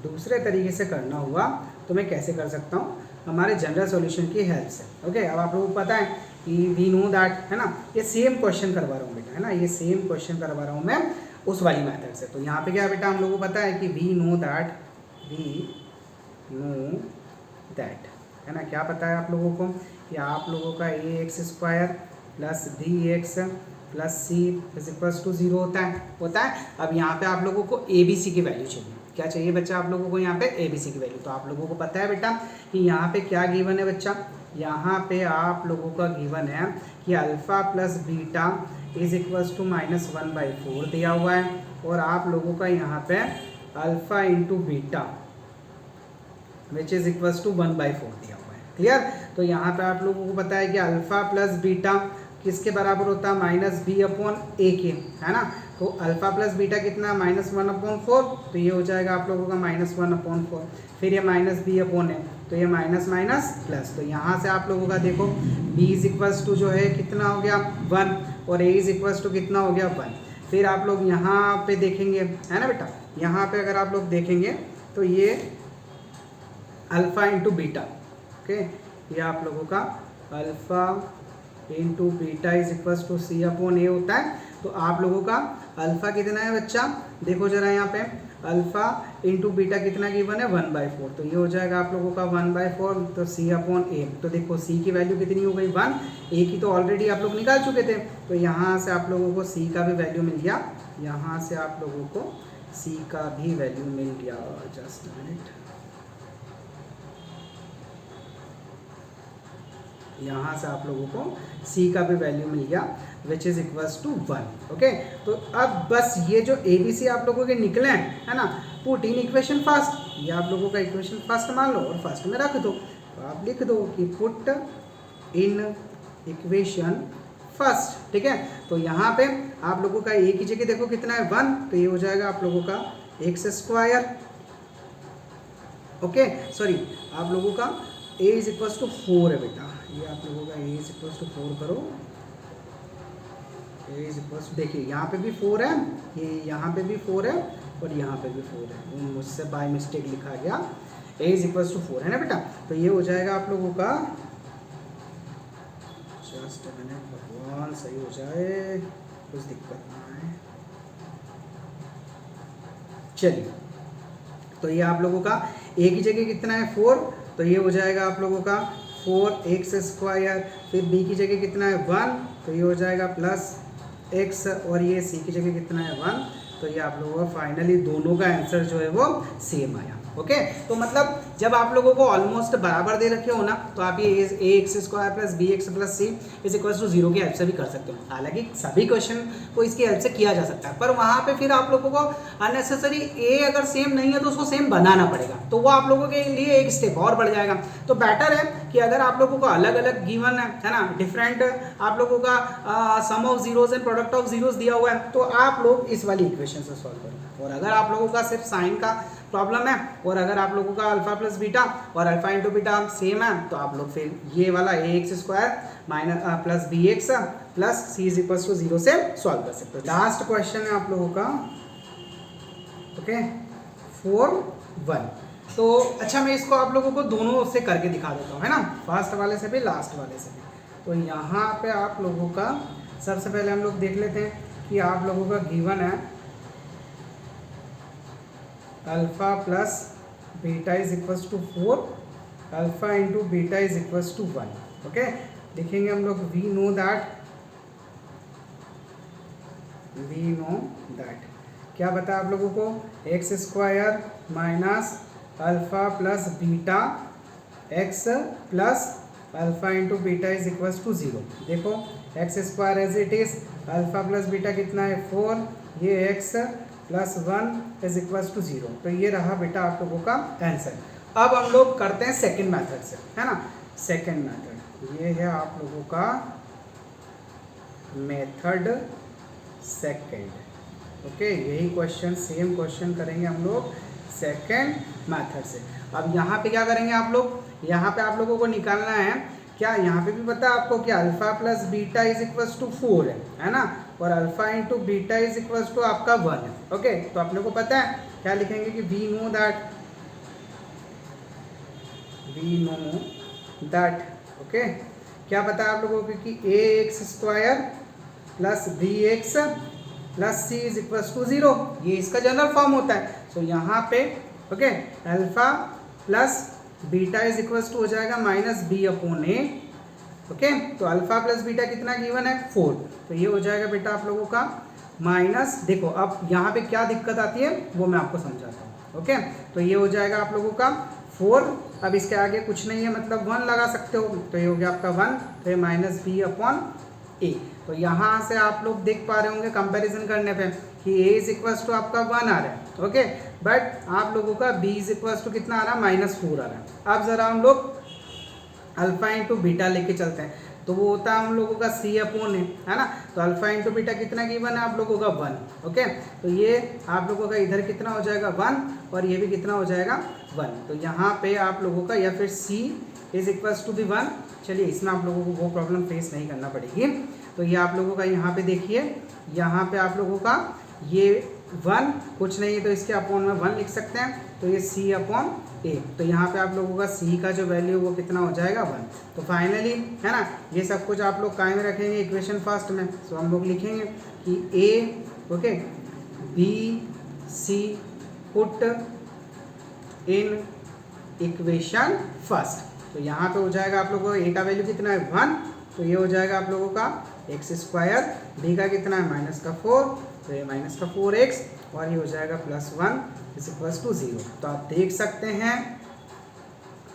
दूसरे तरीके से करना हुआ तो मैं कैसे कर सकता हूँ, हमारे जनरल सॉल्यूशन की हेल्प से, ओके। अब आप लोगों को पता है कि वी नो दैट, है ना, ये सेम क्वेश्चन करवा रहा हूँ बेटा, है ना, ये सेम क्वेश्चन करवा रहा हूँ मैं उस वाली मेथड से। तो यहाँ पे क्या बेटा हम लोगों को पता है कि वी नो दैट, है ना, क्या पता है आप लोगों को कि आप लोगों का A X square plus B X plus C is equals to 0 होता है। अब यहाँ पे आप लोगों को ए बी सी की वैल्यू चाहिए, क्या चाहिए बच्चा आप लोगों को यहाँ पे ए बी सी की वैल्यू। तो आप लोगों को पता है बेटा कि यहाँ पे क्या गिवन है बच्चा, यहाँ पे आप लोगों का गिवन है कि alpha plus beta is equals to -1/4 दिया हुआ है, और आप लोगों का यहाँ पे alpha into beta which is equals to 1/4 दिया हुआ है। क्लियर? तो यहाँ पे आप लोगों को पता है कि अल्फ़ा प्लस बीटा किसके बराबर होता है, -b/a के, है ना। तो अल्फ़ा प्लस बीटा कितना, -1/4, तो ये हो जाएगा आप लोगों का -1/4, फिर ये -b/a, तो ये माइनस माइनस प्लस। तो यहाँ से आप लोगों का देखो b इज इक्वल्स टू जो है कितना हो गया 1 और a इज इक्वल्स टू कितना हो गया 1। फिर आप लोग यहाँ पे देखेंगे, है ना बेटा, यहाँ पे अगर आप लोग देखेंगे तो ये अल्फ़ा इंटू बीटा, ओके, ये आप लोगों का alpha into beta is equals to c/a होता है। तो आप लोगों का अल्फ़ा कितना है बच्चा, देखो जरा यहाँ पे अल्फ़ा इंटू बीटा कितना गिवन है 1/4, तो ये हो जाएगा आप लोगों का 1/4, तो c/a। तो देखो c की वैल्यू कितनी हो गई 1, a की तो ऑलरेडी आप लोग निकाल चुके थे, तो यहाँ से आप लोगों को c का भी वैल्यू मिल गया, यहाँ से आप लोगों को c का भी वैल्यू मिल गया। जस्ट मिनट, यहाँ से आप लोगों को c का भी वैल्यू मिल गया which is equals to 1, okay. तो अब बस ये जो ए बी सी आप लोगों के निकले हैं, है ना, पुट इन इक्वेशन फर्स्ट, ये आप लोगों का इक्वेशन फर्स्ट मान लो और फर्स्ट में रख दो। तो आप लिख दो कि पुट इन इक्वेशन फर्स्ट, ठीक है। तो यहाँ पे आप लोगों का ए की जगह देखो कितना है 1, तो ये हो जाएगा आप लोगों का एक्स स्क्वायर, ओके, सॉरी आप लोगों का a इज इक्वल्स टू 4 है बेटा, ये आप लोगों का a इज इक्वल्स टू 4 करो, a इज इक्वल्स टू, देखिए यहाँ पे भी 4 है, ये यहाँ पे भी 4 है और यहाँ पे भी 4 है, मुझसे बाय मिस्टेक लिखा गया, a इज इक्वल्स टू 4 है ना बेटा। तो ये हो जाएगा आप लोगों का, जस्ट अ मिनट, भगवान सही हो जाए, कुछ दिक्कत ना है। चलिए, तो ये आप लोगों का a की जगह कितना है 4, तो ये हो जाएगा आप लोगों का 4x स्क्वायर, फिर b की जगह कितना है 1, तो ये हो जाएगा प्लस x, और ये c की जगह कितना है 1, तो ये आप लोगों का फाइनली दोनों का आंसर जो है वो सेम आया, ओके। तो मतलब जब आप लोगों को ऑलमोस्ट बराबर दे रखे हो ना, तो आप ये A X square plus B X plus C is equal to 0 की हेल्प से भी कर सकते हो। हालांकि सभी क्वेश्चन को इसकी हेल्प से किया जा सकता है, पर वहाँ पे फिर आप लोगों को अननेसेसरी ए अगर सेम नहीं है तो उसको सेम बनाना पड़ेगा, तो वो आप लोगों के लिए एक स्टेप और बढ़ जाएगा। तो बेटर है कि अगर आप लोगों को अलग अलग गिवन है ना, डिफरेंट आप लोगों का sum of zeros and product of zeros दिया हुआ है, तो आप लोग इस वाली इक्वेशन से सॉल्व करो। और अगर आप लोगों का सिर्फ साइन का प्रॉब्लम है और अगर आप लोगों का अल्फा प्लस बीटा और अल्फा इंटू बीटा सेम है, तो आप लोग फिर ये वाला A X square minus plus B X plus C is equal to 0 से सॉल्व कर सकते हो। लास्ट क्वेश्चन है आप लोगों का, ओके 4-1। तो अच्छा, मैं इसको आप लोगों को दोनों से करके दिखा देता हूँ, है ना, फर्स्ट वाले से भी लास्ट वाले से भी। तो यहाँ पे आप लोगों का सबसे पहले हम लोग देख लेते हैं कि आप लोगों का गिवन है alpha plus beta is equals to 4, alpha into beta is equals to 1। Okay, लिखेंगे हम लोग वी नो दैट क्या बता आप लोगों को, x square minus alpha plus beta x plus alpha into beta is equals to 0। देखो x square as it is, alpha plus beta कितना है 4, ये x plus 1 is equals to 0। तो ये रहा बेटा आप लोगों का आंसर। अब हम लोग करते हैं सेकंड मेथड से, है ना। सेकंड मेथड ये है आप लोगों का मेथड सेकंड। ओके, यही क्वेश्चन सेम क्वेश्चन करेंगे हम लोग सेकंड मेथड से। अब यहाँ पे क्या करेंगे आप लोग, यहाँ पे आप लोगों को निकालना है क्या, यहाँ पे भी पता है आपको कि alpha plus beta is equals to 4 है ना, और alpha into beta is equals to आपका 1 है। ओके, तो आप लोगों को पता है क्या लिखेंगे कि वी नो दैट ओके, क्या पता है आप लोगों को कि A X square plus B X plus C is equals to 0, ये इसका जनरल फॉर्म होता है। सो यहाँ पे okay alpha plus beta is equals to हो जाएगा minus b upon a. Okay, तो अल्फा प्लस बीटा कितना गिवन है 4, तो ये हो जाएगा बेटा आप लोगों का माइनस, देखो अब यहाँ पे क्या दिक्कत आती है वो मैं आपको समझाता हूँ। ओके, तो ये हो जाएगा आप लोगों का 4, अब इसके आगे कुछ नहीं है मतलब 1 लगा सकते हो, तो ये हो गया आपका 1, तो ये माइनस बी अपॉन ए। तो यहाँ से आप लोग देख पा रहे होंगे कंपैरिजन करने पे कि a इज इक्वल्स टू आपका 1 आ रहा है, ओके, बट आप लोगों का b इज इक्वल्स टू कितना आ रहा है -4 आ रहा है। अब ज़रा हम लोग अल्फा इंटू बीटा लेके चलते हैं, तो वो होता है हम लोगों का c अपॉन है ना, तो अल्फा इंटू बीटा कितना गिवन है आप लोगों का 1। ओके, तो ये आप लोगों का इधर कितना हो जाएगा 1 और ये भी कितना हो जाएगा 1, तो यहाँ पे आप लोगों का या फिर c इज इक्वल्स टू भी 1। चलिए इसमें आप लोगों को वो प्रॉब्लम फेस नहीं करना पड़ेगी। तो ये आप लोगों का यहाँ पे देखिए, यहाँ पे आप लोगों का ये 1 कुछ नहीं है तो इसके अपॉन में 1 लिख सकते हैं, तो ये c अपॉन a, तो यहाँ पे आप लोगों का c का जो वैल्यू वो कितना हो जाएगा 1। तो फाइनली है ना, ये सब कुछ आप लोग कायम रखेंगे इक्वेशन फर्स्ट में। सो हम लोग लिखेंगे कि a okay b c put in equation first, तो यहाँ पे हो जाएगा आप लोगों का a का वैल्यू कितना है 1, तो ये हो जाएगा आप लोगों का एक्स स्क्वायर, b का कितना है -4, तो ये -4x और ये हो जाएगा +1 इज इक्वल्स टू 0। तो आप देख सकते हैं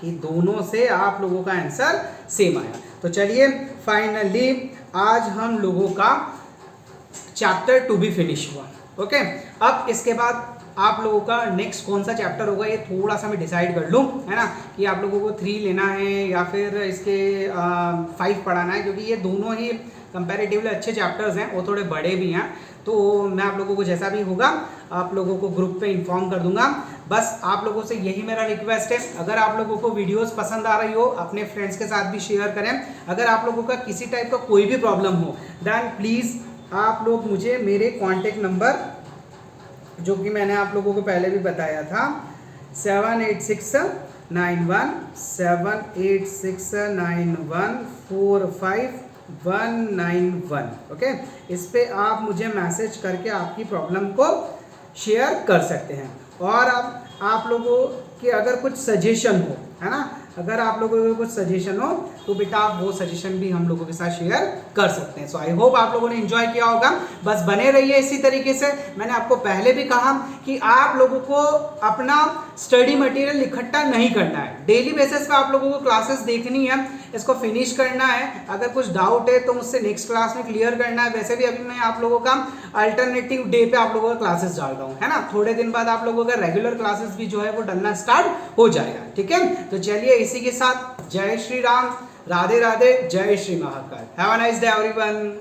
कि दोनों से आप लोगों का आंसर सेम आया। तो चलिए फाइनली आज हम लोगों का चैप्टर 2 भी फिनिश हुआ। ओके, अब इसके बाद आप लोगों का नेक्स्ट कौन सा चैप्टर होगा ये थोड़ा सा मैं डिसाइड कर लूँ, है ना, कि आप लोगों को 3 लेना है या फिर इसके 5 पढ़ाना है, क्योंकि ये दोनों ही कंपैरेटिवली अच्छे चैप्टर्स हैं, वो थोड़े बड़े भी हैं। तो मैं आप लोगों को जैसा भी होगा आप लोगों को ग्रुप पे इन्फॉर्म कर दूंगा। बस आप लोगों से यही मेरा रिक्वेस्ट है, अगर आप लोगों को वीडियोस पसंद आ रही हो अपने फ्रेंड्स के साथ भी शेयर करें। अगर आप लोगों का किसी टाइप का कोई भी प्रॉब्लम हो देन प्लीज़ आप लोग मुझे मेरे कॉन्टेक्ट नंबर जो कि मैंने आप लोगों को पहले भी बताया था 78691786914591, ओके, इस पे आप मुझे मैसेज करके आपकी प्रॉब्लम को शेयर कर सकते हैं। और आप लोगों के अगर कुछ सजेशन हो, है ना, अगर आप लोगों को कुछ सजेशन हो तो बेटा आप वो सजेशन भी हम लोगों के साथ शेयर कर सकते हैं। सो आई होप आप लोगों ने एंजॉय किया होगा। बस बने रहिए इसी तरीके से। मैंने आपको पहले भी कहा कि आप लोगों को अपना स्टडी मटेरियल इकट्ठा नहीं करना है, डेली बेसिस पे आप लोगों को क्लासेस देखनी है, इसको फिनिश करना है। अगर कुछ डाउट है तो मुझसे नेक्स्ट क्लास में क्लियर करना है। वैसे भी अभी मैं आप लोगों का अल्टरनेटिव डे पे आप लोगों का क्लासेस डाल रहा हूँ, है ना। थोड़े दिन बाद आप लोगों का रेगुलर क्लासेस भी जो है वो डलना स्टार्ट हो जाएगा, ठीक है। तो चलिए इसी के साथ जय श्री राम, राधे राधे, जय Shri Mahakal. Have a nice day everyone.